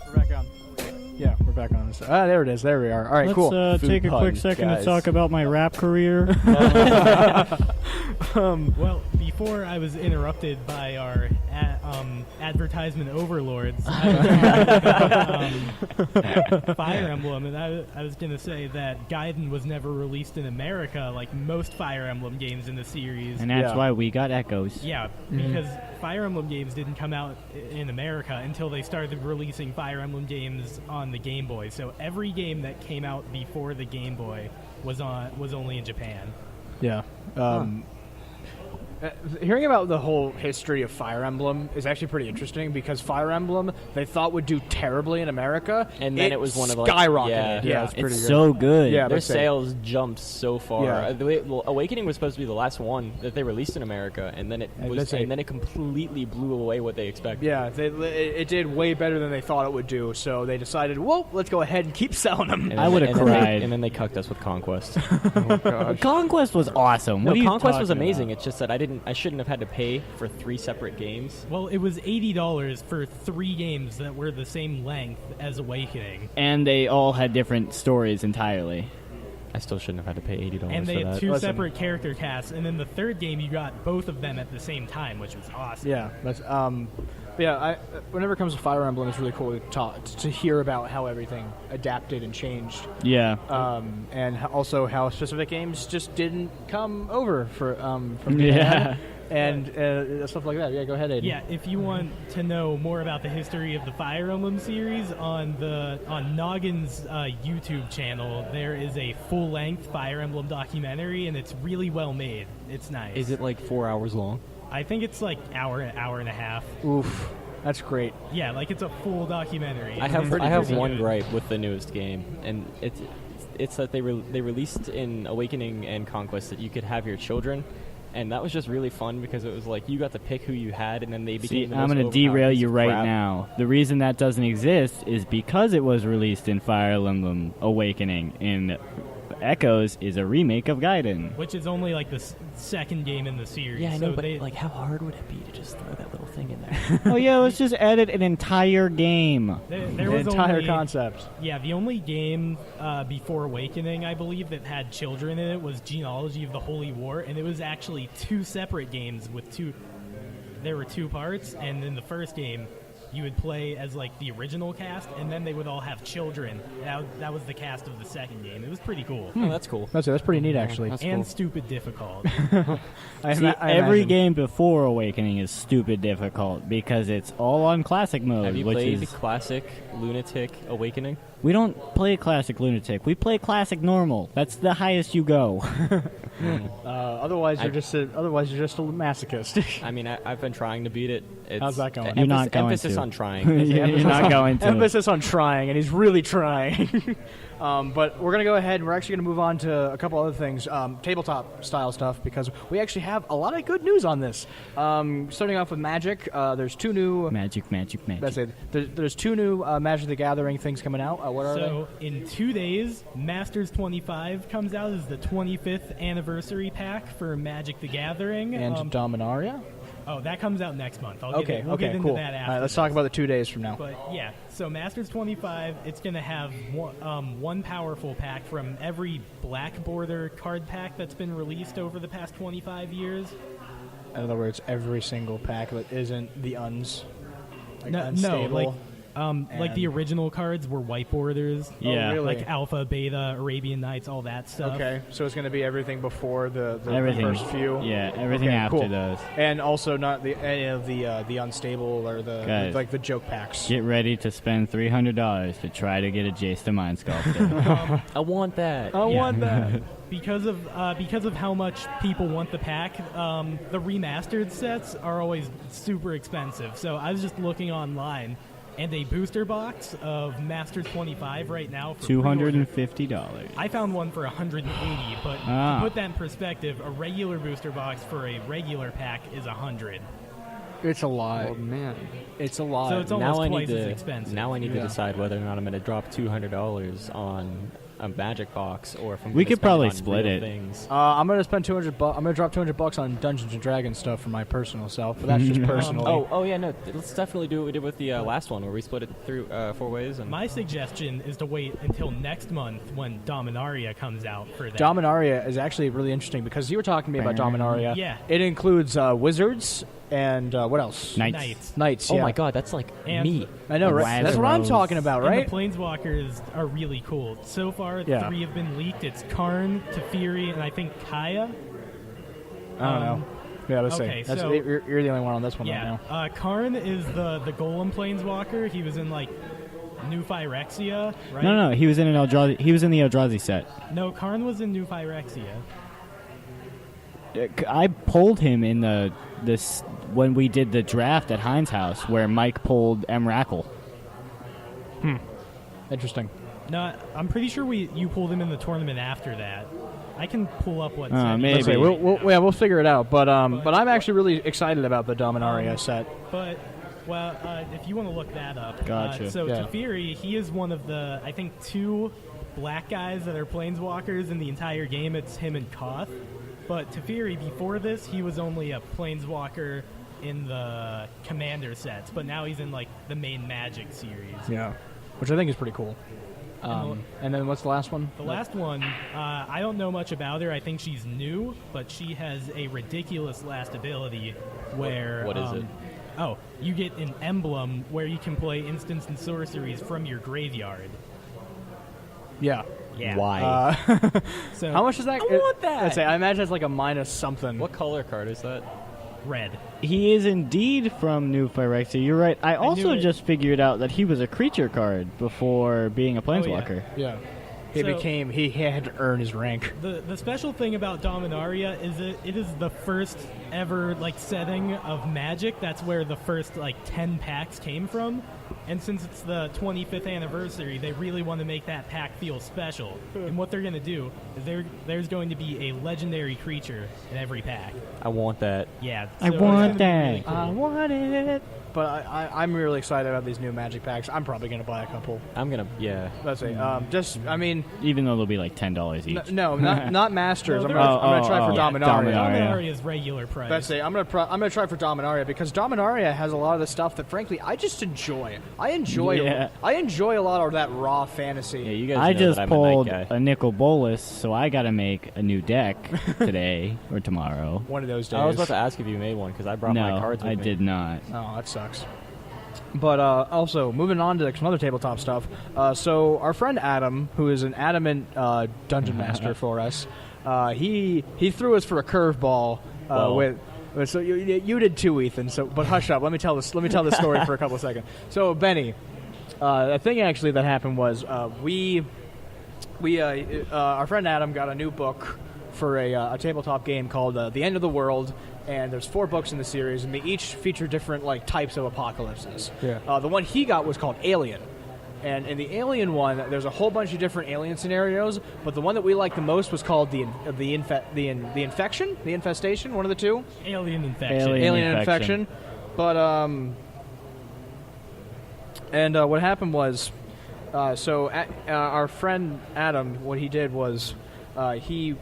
We're back on. Yeah, we're back on. There it is. There we are. All right, Let's cool. take a quick second guys. to talk about my rap career. Well, before I was interrupted by our advertisement overlords, Fire Emblem, and I was going to say that Gaiden was never released in America like most Fire Emblem games in the series. And that's Yeah. why we got Echoes. Yeah, because Fire Emblem games didn't come out in America until they started releasing Fire Emblem games on the Game Boy. So every game that came out before the Game Boy was only in Japan. Yeah. Hearing about the whole history of Fire Emblem is actually pretty interesting because Fire Emblem they thought would do terribly in America, And then it was one of, like, skyrocketed. yeah. It's pretty It's good. so good. Yeah. Their Let's say- sales jumped so far. Yeah. Well, Awakening was supposed to be the last one that they released in America, and then let's say- it completely blew away what they expected. Yeah, it did way better than they thought it would do. So they decided, well, let's go ahead and keep selling them. And I then- would've and then they- cried. and then they cucked us with Conquest. Conquest was awesome. No, What are you Conquest was talking amazing. about? It's just that I shouldn't have had to pay for 3 separate games. Well, it was $80 for 3 games that were the same length as Awakening. And they all had different stories entirely. I still shouldn't have had to pay $80 And they for had that. 2 Listen. separate character casts, and then the third game you got both of them at the same time, which was awesome. Yeah, that's whenever it comes to Fire Emblem, it's really cool to hear about how everything adapted and changed, Yeah. and also how specific games just didn't come over from Japan Yeah. and stuff like that. Yeah, go ahead, Aiden. Yeah, if you want to know more about the history of the Fire Emblem series, on Noggin's YouTube channel, there is a full-length Fire Emblem documentary, and it's really well made. It's nice. Is it like 4 hours long? I think it's like hour and a half. Oof, that's great. Yeah, like it's a full documentary. I It's have pretty one good. gripe with the newest game, and it's that they released in Awakening and Conquest that you could have your children, and that was just really fun because it was like you got to pick who you had, and then they became. See, the I'm going going to to derail piece you of right crap. now. The reason that doesn't exist is because it was released in Fire Emblem Awakening. In Echoes is a remake of Gaiden. Which is only like the second game in the series. Yeah, I so know, but they, like, how hard would it be to just throw that little thing in there? Oh yeah, let's just edit an entire game. there The was entire only, concept. Yeah, the only game before Awakening, I believe, that had children in it was Genealogy of the Holy War, and it was actually 2 separate games with 2. There were 2 parts, and in the first game, you would play as like the original cast, and then they would all have children. That was the cast of the second game. It was pretty cool. Oh, that's cool. That's pretty neat, actually. That's And cool. stupid difficult. See, every game before Awakening is stupid difficult because it's all on classic mode. Have you which played is, Classic Lunatic Awakening? we don't play classic Lunatic. We play classic normal. That's the highest you go. Otherwise, you're just a masochist. I mean, I've been trying to beat it. It's How's that going? You're not going emphasis to. on trying. You're not going to. Emphasis on trying, and he's really trying. But we're going to go ahead and we're actually going to move on to a couple other things, tabletop style stuff, because we actually have a lot of good news on this. Starting off with Magic, there's two new... Magic. That's it. There's two new Magic the Gathering things coming out. What are So in 2 days, Masters 25 comes out as the 25th anniversary pack for Magic the Gathering. they? And Dominaria? Oh, that comes out next month. We'll get Okay, into cool. that after. All right, let's this. talk about the 2 days from now. But yeah, so Masters 25, it's going to have one powerful pack from every black border card pack that's been released over the past 25 years. In other words, every single pack that isn't the uns. Like No, unstable. like the original cards were white borders. Yeah. really? Like Alpha, Beta, Arabian Nights, all that stuff. Okay, so it's going to be everything before the Everything. first few. Yeah, everything Okay, after cool. those. And also not any of the unstable or Guys, like the joke packs. Get ready to spend $300 to try to get a Jace the Mind Sculptor. I want that. I want that. Because of how much people want the pack, the remastered sets are always super expensive. So I was just looking online, and a booster box of Masters 25 right now for pre-order. $250. I found one for $180, but Ah. to put that in perspective, a regular booster box for a regular pack is $100. It's a lot. Oh man. It's a lot. So it's Now almost I twice need as to. expensive. Now I need to Yeah. decide whether or not I'm going to drop $200 on a Magic box, or if I'm. We gonna could spend probably on split real it. Things. I'm gonna spend $200. I'm gonna drop $200 on Dungeons and Dragons stuff for my personal self, but that's just personally. Oh yeah, no. Let's definitely do what we did with the last one, where we split it through 4 ways. And My suggestion is to wait until next month when Dominaria comes out for that. Dominaria is actually really interesting because you were talking to me about Dominaria. Yeah. It includes wizards and what else? Knights. Knights. oh yeah. my God, that's like And- me. I know, right? That's what I'm Wazarose. talking about, And right? the Planeswalkers are really cool. So far, Yeah. 3 have been leaked. It's Karn, Teferi, and I think Kaya. I don't know. Yeah, let's okay, see. That's, so- you're the only one on this one right Yeah, now. Karn is the Golem Planeswalker. He was in like New Phyrexia, right? No, he was in an Eldrazi. He was in the Eldrazi set. No, Karn was in New Phyrexia. I pulled him in this when we did the draft at Heinz House, where Mike pulled Emrakul. Interesting. No, I'm pretty sure you pulled him in the tournament after that. I can pull up what. Oh, set he maybe. Let's see. We'll figure it out. But I'm actually really excited about the Dominaria set. But, well, if you want to look that up. Gotcha. So Yeah. Teferi, he is one of the, I think, 2 black guys that are planeswalkers in the entire game. It's him and Koth. But Teferi, before this, he was only a planeswalker in the Commander sets. But now he's in, like, the main Magic series. Yeah. Which I think is pretty cool. And then what's the last one? The last one, I don't know much about her. I think she's new, but she has a ridiculous last ability where... What is it? Oh, you get an emblem where you can play instants and sorceries from your graveyard. Yeah. Yeah. Why? So How much is that? I want that. I'd say I imagine it's like a minus something. What color card is that? Red. He is indeed from New Phyrexia. You're right. I also it. just figured out that he was a creature card before being a planeswalker. Yeah. So- He had to earn his rank. The special thing about Dominaria is that it is the first ever like setting of Magic. That's where the first like 10 packs came from. And since it's the 25th anniversary, they really want to make that pack feel special. And what they're going to do is there's going to be a legendary creature in every pack. I want that. Yeah. I so it's want gonna be really that. cool. I want it. But I'm really excited about these new Magic packs. I'm probably going to buy a couple. I'm gonna. Yeah. Let's see. I mean, Even though they'll be like $10 each. no, not Masters. No, I'm they're- gonna try for yeah, Dominaria. Dominaria is regular price. Let's see. I'm gonna try for Dominaria because Dominaria has a lot of the stuff that, frankly, I just enjoy. I enjoy a lot of that raw fantasy. Yeah, you guys I know just that I'm pulled a night guy. a nickel bolus, so I got to make a new deck today or tomorrow. One of those days. I was about to ask if you made one because I brought my No, cards with I me. did not. Oh, that sucks. But also, moving on to some other tabletop stuff. So our friend Adam, who is an adamant dungeon master for us, he threw us for a curveball with. So you did too, Ethan. So, but hush up. Let me tell this story for a couple of seconds. So Benny, the thing actually that happened was we our friend Adam got a new book for a tabletop game called The End of the World. And there's 4 books in the series, and they each feature different types of apocalypses. Yeah. The one he got was called Alien, and in the Alien one, there's a whole bunch of different alien scenarios. But the one that we liked the most was called the infestation, one of the two. Alien infection. Alien infection. But what happened was, our friend Adam, what he did was, he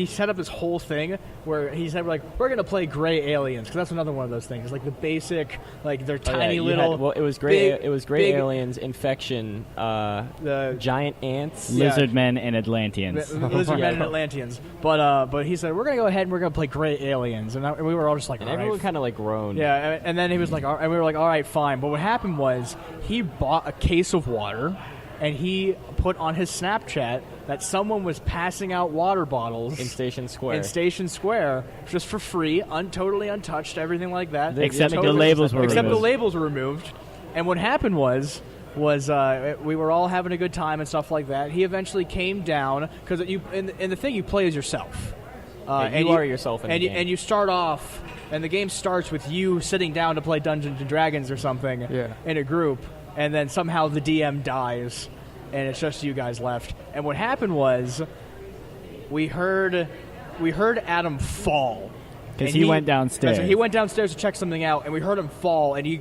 set up this whole thing where he said, we're going to play gray aliens, because that's another one of those things. It's like the basic, they're tiny little... it was gray aliens, infection, the giant ants. Lizard men and Atlanteans. Lizard men and Atlanteans. But he said, we're going to go ahead and we're going to play gray aliens. And we were all just like, and everyone kind of groaned. Yeah, and then he was like, and we were like, all right, fine. But what happened was he bought a case of water, and he put on his Snapchat that someone was passing out water bottles in Station Square. Just for free, totally untouched, everything like that. Except the labels were removed. Except the labels were removed. And what happened was we were all having a good time and stuff like that. He eventually came down, because in the thing you play as yourself. And you are yourself in the game. And you start off, and the game starts with you sitting down to play Dungeons & Dragons or something in a group. And then somehow the DM dies, and it's just you guys left. And what happened was, we heard Adam fall. Because he went downstairs. So he went downstairs to check something out, and we heard him fall, and he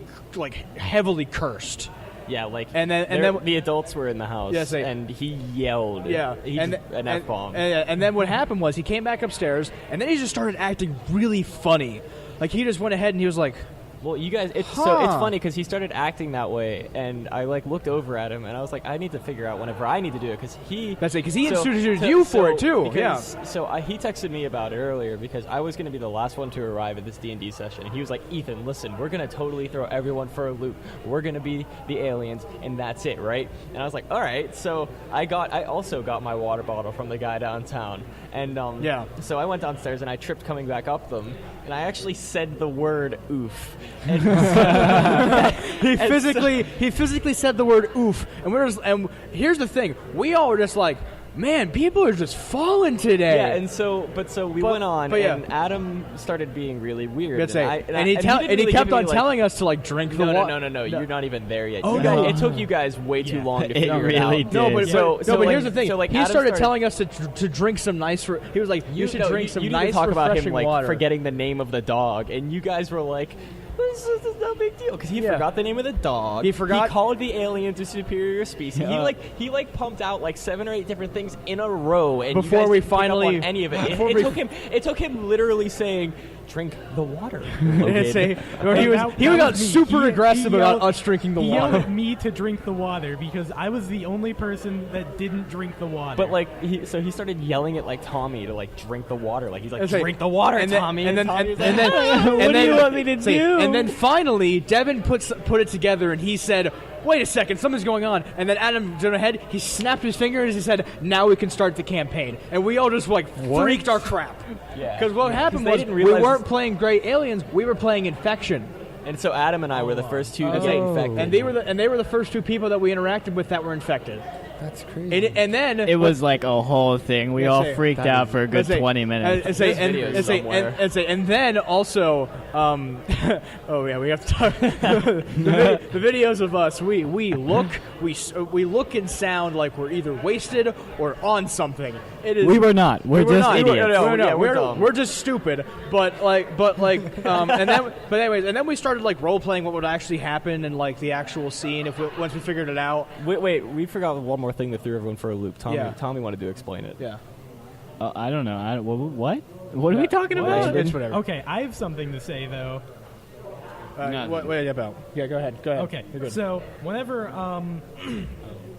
heavily cursed. Yeah, and then the adults were in the house, and he yelled. Yeah, an F-bomb. And then what happened was he came back upstairs, and then he just started acting really funny. He just went ahead and he was like, well, you guys, so it's funny because he started acting that way, and I looked over at him, and I was like, I need to figure out whenever I need to do it, because he instituted you for it too. So he texted me about it earlier because I was going to be the last one to arrive at this D&D session, and he was like, Ethan, listen, we're going to totally throw everyone for a loop. We're going to be the aliens, and that's it, right? And I was like, all right. So I also got my water bottle from the guy downtown, and so I went downstairs and I tripped coming back up them, and I actually said the word oof. And he physically said the word oof, and here's the thing: we all were just like, man, people are just falling today. Yeah, and so we went on, and Adam started being really weird. And he kept on telling us to drink the water. No, you're not even there yet. It took you guys way too long to figure it out. Did. No, but here's the thing: he started telling us to drink some nice. He was like, you should drink some nice, talk about him water. Forgetting the name of the dog, and you guys were like, this is no big deal, because he forgot the name of the dog. He called the aliens a superior species. He pumped out 7 or 8 different things in a row, and before you guys we didn't pick up finally on any of it. It took him literally saying, drink the water. He got super aggressive about us drinking the water. He yelled at me to drink the water because I was the only person that didn't drink the water. But he started yelling at Tommy to drink the water. He's like, drink the water, Tommy. And then what do you want me to do? And then finally, Devin put it together, and he said, wait a second, something's going on. And then Adam went ahead, he snapped his fingers, he said, now we can start the campaign. And we all just freaked our crap. Yeah. Because what happened was, we weren't playing Great Aliens, we were playing Infection. And so Adam and I were the first two to get infected. And they were the first 2 people that we interacted with that were infected. That's crazy. And then it was a whole thing. We all freaked out for a good 20 minutes. And then also, we have to talk. the videos of us. We look and sound like we're either wasted or on something. We were not. We're just idiots. We're just stupid. But then we started role playing what would actually happen in the actual scene once we figured it out. Wait, we forgot one more thing that threw everyone for a loop. Tommy wanted to explain it. Yeah. I don't know. What? What are we talking about? It's whatever. Okay, I have something to say though. What about? Yeah, go ahead. Okay, so whenever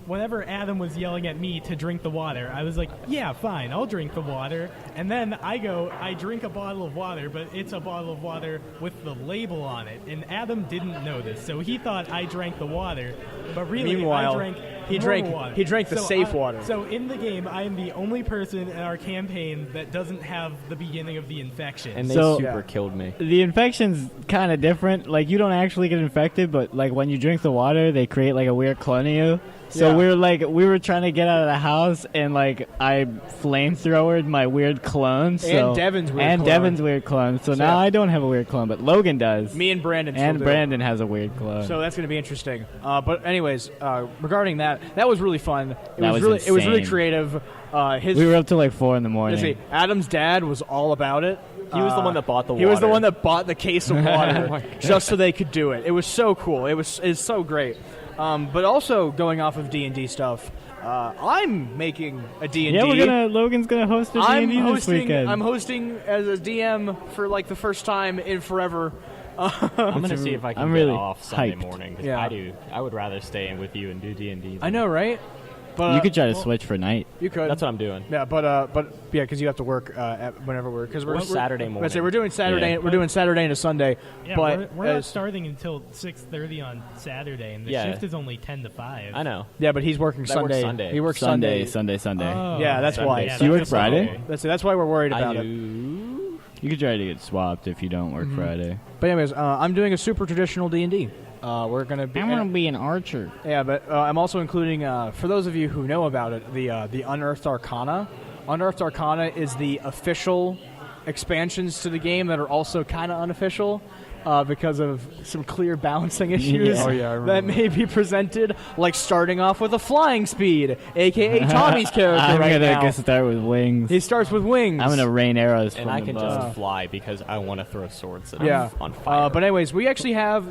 whenever Adam was yelling at me to drink the water, I was like, yeah, fine, I'll drink the water. And then I drink a bottle of water, but it's a bottle of water with the label on it. And Adam didn't know this, so he thought I drank the water, but really Meanwhile, I drank he drank water. he drank the safe water. So in the game, I am the only person in our campaign that doesn't have the beginning of the infection. And they So- super killed me. The infection's kind of different. Like, you don't actually get infected, but like when you drink the water, they create like a weird clone of you. So Yeah. we were trying to get out of the house, and like I flamethrowered my weird clone. So, And Devin's weird and clone. Devin's weird clone. So now yeah. I don't have a weird clone, but Logan does. Me and Brandon still and do. Brandon has a weird clone. So that's going to be interesting. But anyways, regarding that was really fun. It That was was really insane. creative. We were up till like 4 in the morning. let's see, Adam's dad was all about it. He was the one that bought the He was the water. one that bought the case of water just so they could do it. It was so cool. It's so great. But also going off of D&D stuff, I'm making a D&D. Yeah, Logan's gonna host a D&D this weekend. I'm hosting as a DM for like the first time in forever. I'm gonna see if I can I'm get really off Sunday hyped. morning. 'Cause Yeah. I would rather stay with you and do D&D. I know, right? But You could try to switch for night. You could. That's what I'm doing. Yeah, but yeah, because you have to work whenever we're Saturday morning. Let's say we're doing Saturday. Yeah. We're doing Saturday and a Sunday. Yeah, but we're not as- starting until 6:30 on Saturday, and the Yeah. shift is only 10 to 5. I know. Yeah, but he's working That works Sunday. Sunday. He works Sunday. Oh, Yeah, that's why. yeah, Do you work that's Friday? okay. That's why we're worried I about it. do. You could try to get swapped if you don't work Friday. But anyways, I'm doing a super traditional D&D. We're gonna be. be an archer. Yeah, but I'm also including, for those of you who know about it, the Unearthed Arcana. Unearthed Arcana is the official expansions to the game that are also kind of unofficial because of some clear balancing issues Yeah. Oh, yeah, I remember that may be presented, like starting off with a flying speed, a.k.a. Tommy's character I'm right gonna now. start with wings. He starts with wings. I'm gonna rain arrows And from I can above. just fly because I want to throw swords that Yeah. are on fire. But anyways, we actually have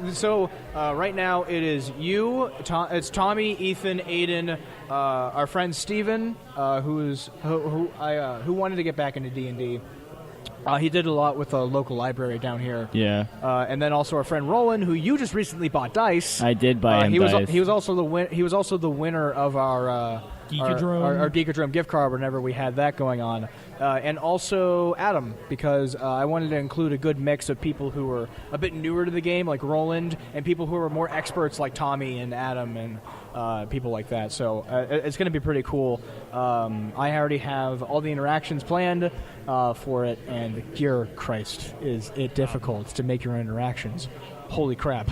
right now it is you. It's Tommy, Ethan, Aiden, our friend Steven, who wanted to get back into D&D. He did a lot with a local library down here. Yeah, And then also our friend Roland, who you just recently bought dice. I did buy him he was dice. he was also the winner of our Geekadrome. our Geekadrome gift card whenever we had that going on. And also Adam, because I wanted to include a good mix of people who were a bit newer to the game, like Roland, and people who are more experts, like Tommy and Adam and people like that. So it's going to be pretty cool. I already have all the interactions planned for it, and dear Christ, is it difficult to make your interactions. Holy crap.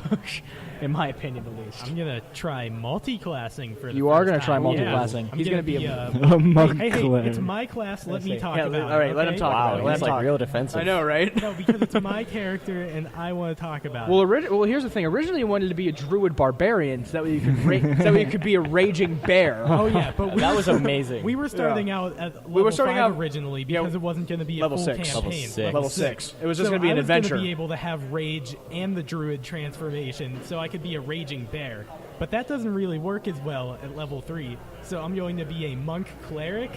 In my opinion, at least. I'm gonna try multi-classing for the You are first gonna try time. multi-classing. Yeah. He's I'm gonna be a monk hey, clan. it's my class. Let me talk Yeah, about all right, it. let him okay? talk wow, about it. Let he's him like talk. real defensive. I know, right? No, because it's my character, and I want to talk about Well, it. well, here's the thing. Originally, you wanted to be a druid barbarian, so that way you could, so that way you could be a raging bear. Oh yeah, but we That were was amazing. We were starting out at level We were starting 5 out- originally yeah, because it wasn't going to be a level full 6. Level campaign. 6. Level 6. It was just So going to be an I was gonna adventure. be able to have rage and the druid transformation, so I could be a raging bear. But that doesn't really work as well at level 3. So I'm going to be a monk cleric.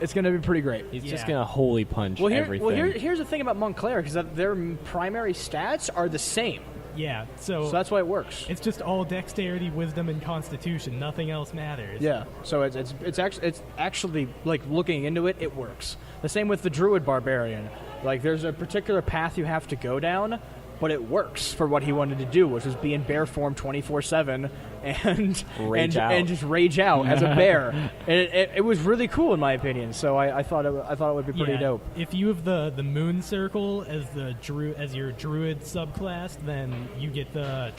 It's going to be pretty great. He's Yeah. just gonna holy punch everything. Here's the thing about monk cleric is that their primary stats are the same, Yeah, so that's why it works. it's just all dexterity, wisdom, and constitution. Nothing else matters. Yeah, so it's actually like looking into it, it works. The same with the druid barbarian. Like there's a particular path you have to go down, but it works for what he wanted to do, which was be in bear form 24/7 and Rage out. and just rage out as a bear. And it was really cool in my opinion. So I thought it would be pretty Yeah, dope. If you have the moon circle as as your druid subclass, then you get the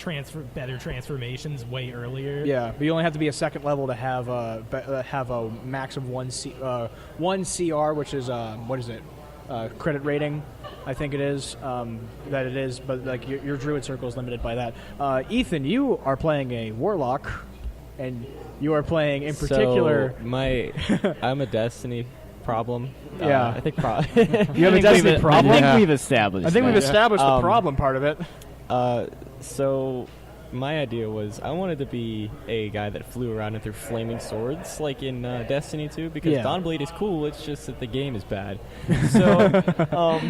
better transformations way earlier. Yeah, but you only have to be a second level to have a max of one CR, which is what is it? Credit rating, I think it is. That it is, but like your druid circle is limited by that. Ethan, you are playing a warlock, and you are playing in particular. So I'm a destiny problem. Yeah. I think You have a destiny problem. I think we've established. I think we've that. established the Um, problem part of it. So my idea was I wanted to be a guy that flew around and threw flaming swords, like in Destiny 2, because Yeah. Dawnblade is cool. It's just that the game is bad. So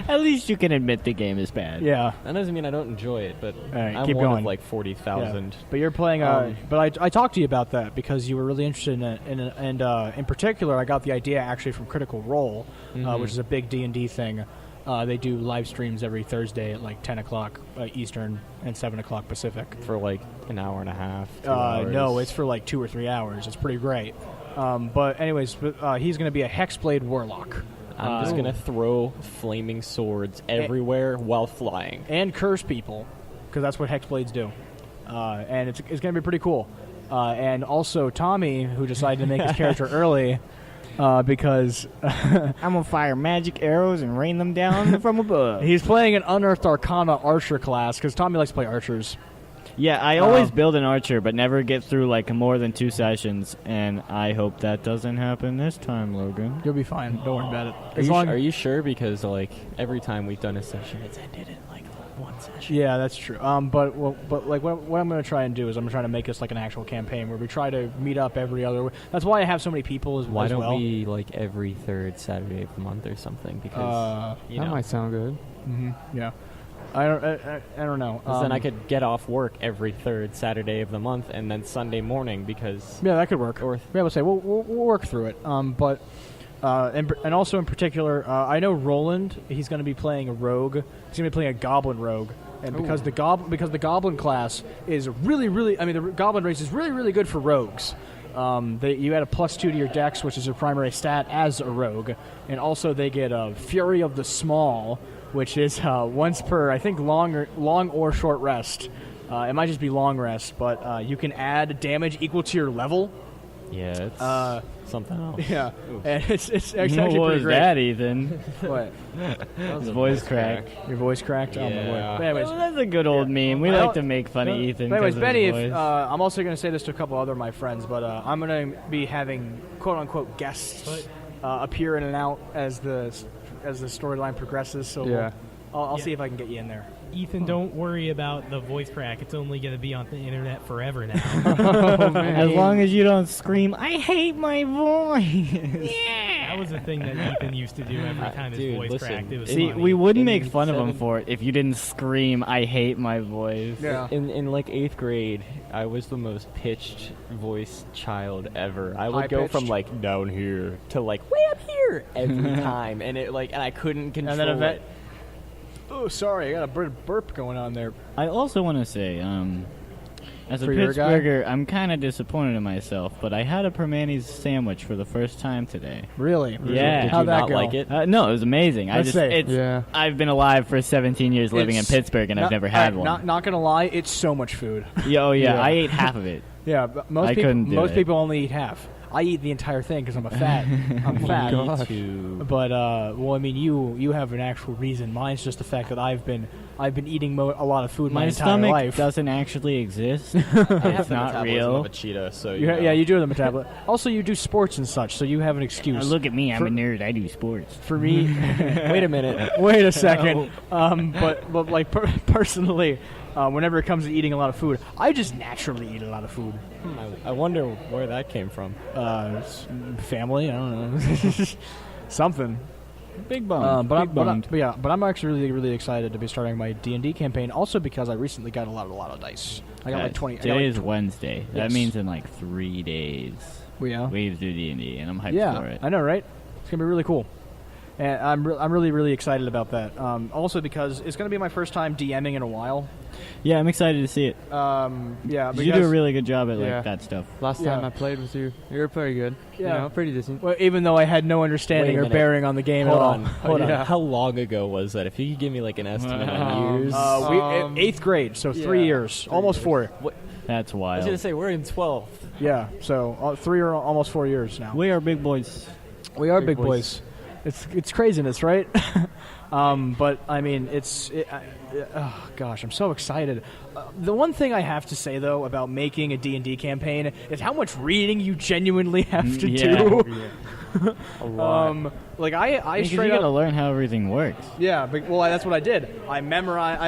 At least you can admit the game is bad. Yeah. that doesn't mean I don't enjoy it, but right, I'm keep one going. of like 40,000. Yeah. But you're playing. But I talked to you about that because you were really interested in it, and in particular, I got the idea actually from Critical Role, which is a big D&D thing. They do live streams every Thursday at like 10 o'clock Eastern and 7 o'clock Pacific. For like an hour and a half. 2 hours. No, it's for like 2 or 3 hours. It's pretty great. But anyways, he's going to be a Hexblade Warlock. I'm just gonna throw flaming swords everywhere while flying. And curse people, because that's what Hexblades do. And it's going to be pretty cool. And also Tommy, who decided to make his character early, because I'm gonna fire magic arrows and rain them down from above. he's playing an Unearthed Arcana Archer class, because Tommy likes to play archers. Yeah, I always build an archer, but never get through like more than 2 sessions, and I hope that doesn't happen this time, Logan. You'll be fine. Don't worry about it. Are you sure? Because like every time we've done a session, it's ended in like one session. Yeah, that's true. But like what I'm going to try and do is I'm going to try to make this like an actual campaign where we try to meet up every other. That's why I have so many people as well. Why don't we like every third Saturday of the month or something? Because That might sound good. Yeah. I don't know. 'cause then I could get off work every third Saturday of the month and then Sunday morning because Yeah, that could work. Yeah, we'll say we'll work through it. And also in particular, I know Roland. He's going to be playing a rogue. He's going to be playing a goblin rogue, and because the goblin class is really, I mean, the goblin race is really good for rogues. You add a +2 to your dex, which is your primary stat as a rogue, and also they get a Fury of the Small, which is once per, I think, long or short rest. It might just be long rest, but you can add damage equal to your level. yeah, it's something else. Yeah, and it's actually What pretty was great. that, Ethan? What? His voice cracked. Your voice cracked? Oh, my Yeah. word. But anyways, Well, that's a good old meme. We like to make fun of Ethan. But anyways, 'cause of Benny, his voice. I'm also going to say this to a couple other of my friends, but I'm going to be having quote-unquote guests appear in and out as the storyline progresses, so Yeah. I'll see if I can get you in there. Ethan, don't worry about the voice crack. It's only going to be on the internet forever now. As long as you don't scream, I hate my voice. That was the thing that Ethan used to do every time his Dude, voice listen. cracked. It was See, funny. we wouldn't In make fun of him 7 for it if you didn't scream, I hate my voice. Yeah. In like 8th grade, I was the most pitched voice child ever. I would go from High-pitched? like down here to like way up here every time, and I couldn't control And then it. Oh, sorry, I got a burp going on there. I also want to say, as a For your guy? Pittsburgher, I'm kind of disappointed in myself, but I had a Permanis sandwich for the first time today. Really? Yeah. Did How'd you that not go? like it? No, it was amazing. Let's say. I've been alive for 17 years living in It's Pittsburgh, and I've never had one. Not gonna lie, it's so much food. Yeah, Yeah. I ate half of it. Yeah, but I couldn't do most it. people only eat half. I eat the entire thing because I'm a fat. I'm fat. But well, I mean, you have an actual reason. Mine's just the fact that I've been eating a lot of food my entire stomach life. doesn't actually exist. I have It's the not metabolism real. of a cheetah, so Yeah, you do have the metabolism. Also, you do sports and such, so you have an excuse. Look at me, I'm For- a nerd. I do sports. For me, Wait a minute. wait a second. But like personally, whenever it comes to eating a lot of food, I just naturally eat a lot of food. I wonder where that came from. Family, I don't know, something. Big bone. But I'm actually really excited to be starting my D&D campaign. Also because I recently got a lot of dice. I got like 20. Today is Wednesday. Yes. That means in like 3 days. Yeah. We do D&D, and I'm hyped Yeah, for it. I know, right? It's gonna be really cool. And I'm really excited about that. Also because it's gonna be my first time DMing in a while. Yeah, I'm excited to see it. Yeah, You do a really good job at Yeah. that stuff. Last Yeah. time I played with you, you were pretty good. Yeah. You know, pretty decent. Well, even though I had no understanding Wait a or minute. bearing on the game Hold at all. on, hold Yeah. on. How long ago was that? If you could give me like an estimate on years. We 8th grade, so 3 years, almost 4. That's I was wild. gonna say we're in 12th. Yeah, so 3 or almost 4 years now. We are big boys. We are big boys. It's craziness, right? But I mean, oh gosh, I'm so excited. The one thing I have to say though about making a D&D campaign is how much reading you genuinely have to do. A lot. Like I Because you straight gotta up, learn how everything works. yeah. Well, that's what I did. I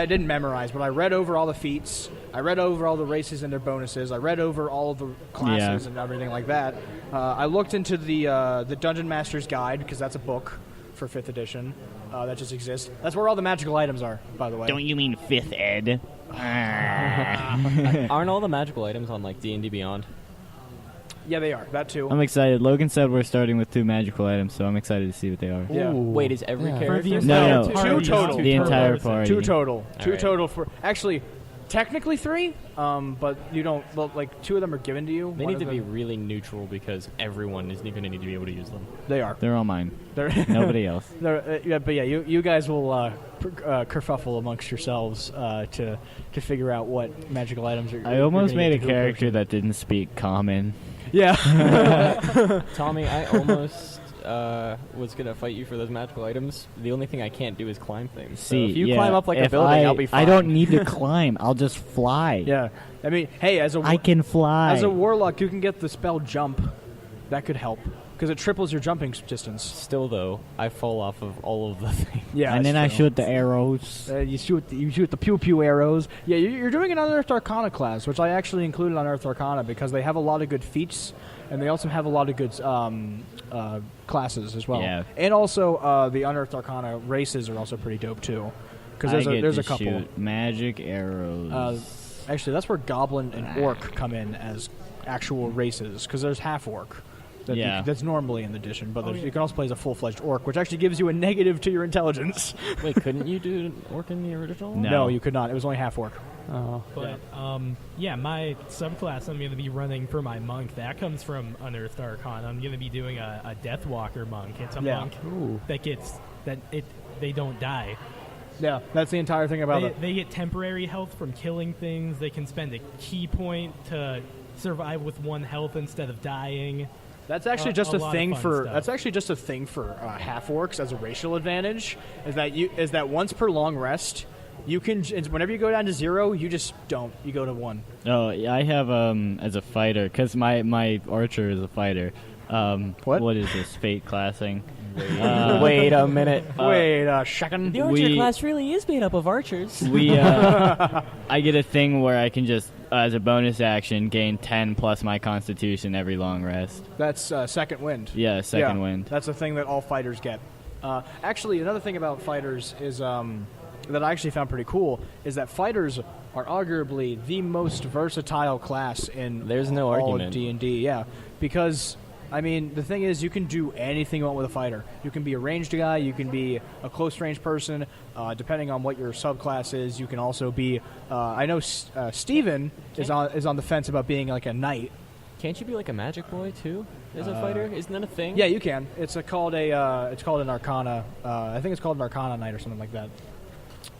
didn't memorize, but I read over all the feats. I read over all the races and their bonuses. I read over all of the classes and everything like that. I looked into the Dungeon Master's Guide, because that's a book for 5th edition that just exists. That's where all the magical items are, by the way. Don't you mean 5th ed? Aren't all the magical items on like D&D Beyond? Yeah, they are. That too. I'm excited. Logan said we're starting with 2 magical items, so I'm excited to see what they are. Yeah. Wait, is every character? No, Two no. total. The entire party. 2 total. Two right. total for actually, technically 3. But you don't. Well, like 2 of them are given to you. They One need to of be them- really neutral because everyone is going to need to be able to use them. They are. They're all mine. They're Nobody else. Yeah, but yeah, you guys will kerfuffle amongst yourselves to figure out what magical items are. I almost made a character that didn't speak common. Yeah. Tommy, I almost was going to fight you for those magical items. The only thing I can't do is climb things. So See, if you yeah, climb up like a if building, I'll be fine. I don't need to climb. I'll just fly. Yeah. I mean, hey, I can fly. as a warlock, you can get the spell jump. That could help because it triples your jumping distance. Still, though, I fall off of all of the things. Yeah. and then I that's true. shoot the arrows. You shoot the pew pew arrows. Yeah, you're doing an Unearthed Arcana class, which I actually included on Unearthed Arcana because they have a lot of good feats, and they also have a lot of good classes as well. Yeah. And also the Unearthed Arcana races are also pretty dope too, because there's a couple. Shoot magic arrows. Actually, that's where Goblin and Orc come in as actual races, because there's half Orc. That's normally in the edition, but you can also play as a full-fledged Orc, which actually gives you a negative to your intelligence. Wait, couldn't you do an orc in the original? No. You could not. It was only half Orc. Oh. But my subclass I'm going to be running for my monk, that comes from Unearthed Arcana. I'm going to be doing a Deathwalker monk. It's a monk they don't die. Yeah, that's the entire thing about it. They get temporary health from killing things. They can spend a key point to survive with 1 health instead of dying. That's actually just a a lot thing of fun for. stuff. That's actually just a thing for half orcs as a racial advantage. Is that once per long rest, you can whenever you go down to 0, you just don't. You go to 1. Oh, yeah, I have as a fighter, because my archer is a fighter. What is this fate classing? Wait a minute. Wait a second. The archer class really is made up of archers. I get a thing where I can just, as a bonus action, gain 10 plus my constitution every long rest. That's second wind. Yeah, second wind. That's a thing that all fighters get. Actually, another thing about fighters is that I actually found pretty cool is that fighters are arguably the most versatile class in There's no all argument. of D&D. Yeah, because I mean the thing is you can do anything you want with a fighter. You can be a ranged guy. You can be a close range person. Depending on what your subclass is, you can also be. I know Steven is on the fence about being like a knight. Can't you be like a magic boy too as a fighter? Isn't that a thing? Yeah, you can. It's called an Arcana. I think it's called an Arcana Knight or something like that.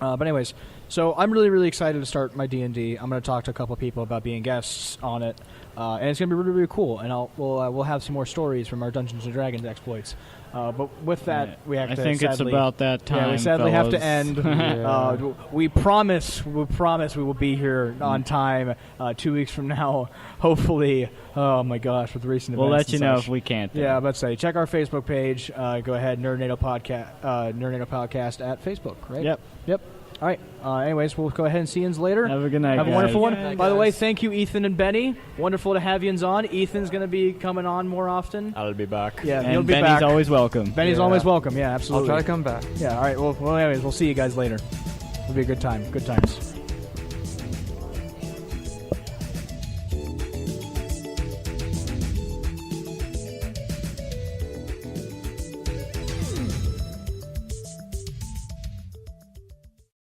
But anyways, so I'm really, really excited to start my D&D. I'm going to talk to a couple of people about being guests on it, and it's going to be really, really cool. And we'll have some more stories from our Dungeons and Dragons exploits. But with that, we have to. I think it's sadly, about that time. Yeah, we sadly have to fellas. end. We promise we will be here on time 2 weeks from now. Hopefully. Oh my gosh, with recent events. We'll let you and know such. if we can't. Then. Yeah, I'm about to say, check our Facebook page. Go ahead, Nednado Podcast at Facebook, right? Yep. All right. Anyways, we'll go ahead and see you later. Have a good night, Have a guys. wonderful one. Yeah, By the way, guys. thank you, Ethan and Benny. Wonderful to have you on. Ethan's going to be coming on more often. I'll be back. Yeah, And he'll be Benny's back. always welcome. Benny's Yeah. always welcome. Yeah, I'll absolutely. try to come back. Yeah, all right. Well, anyways, we'll see you guys later. It'll be a good time. Good times.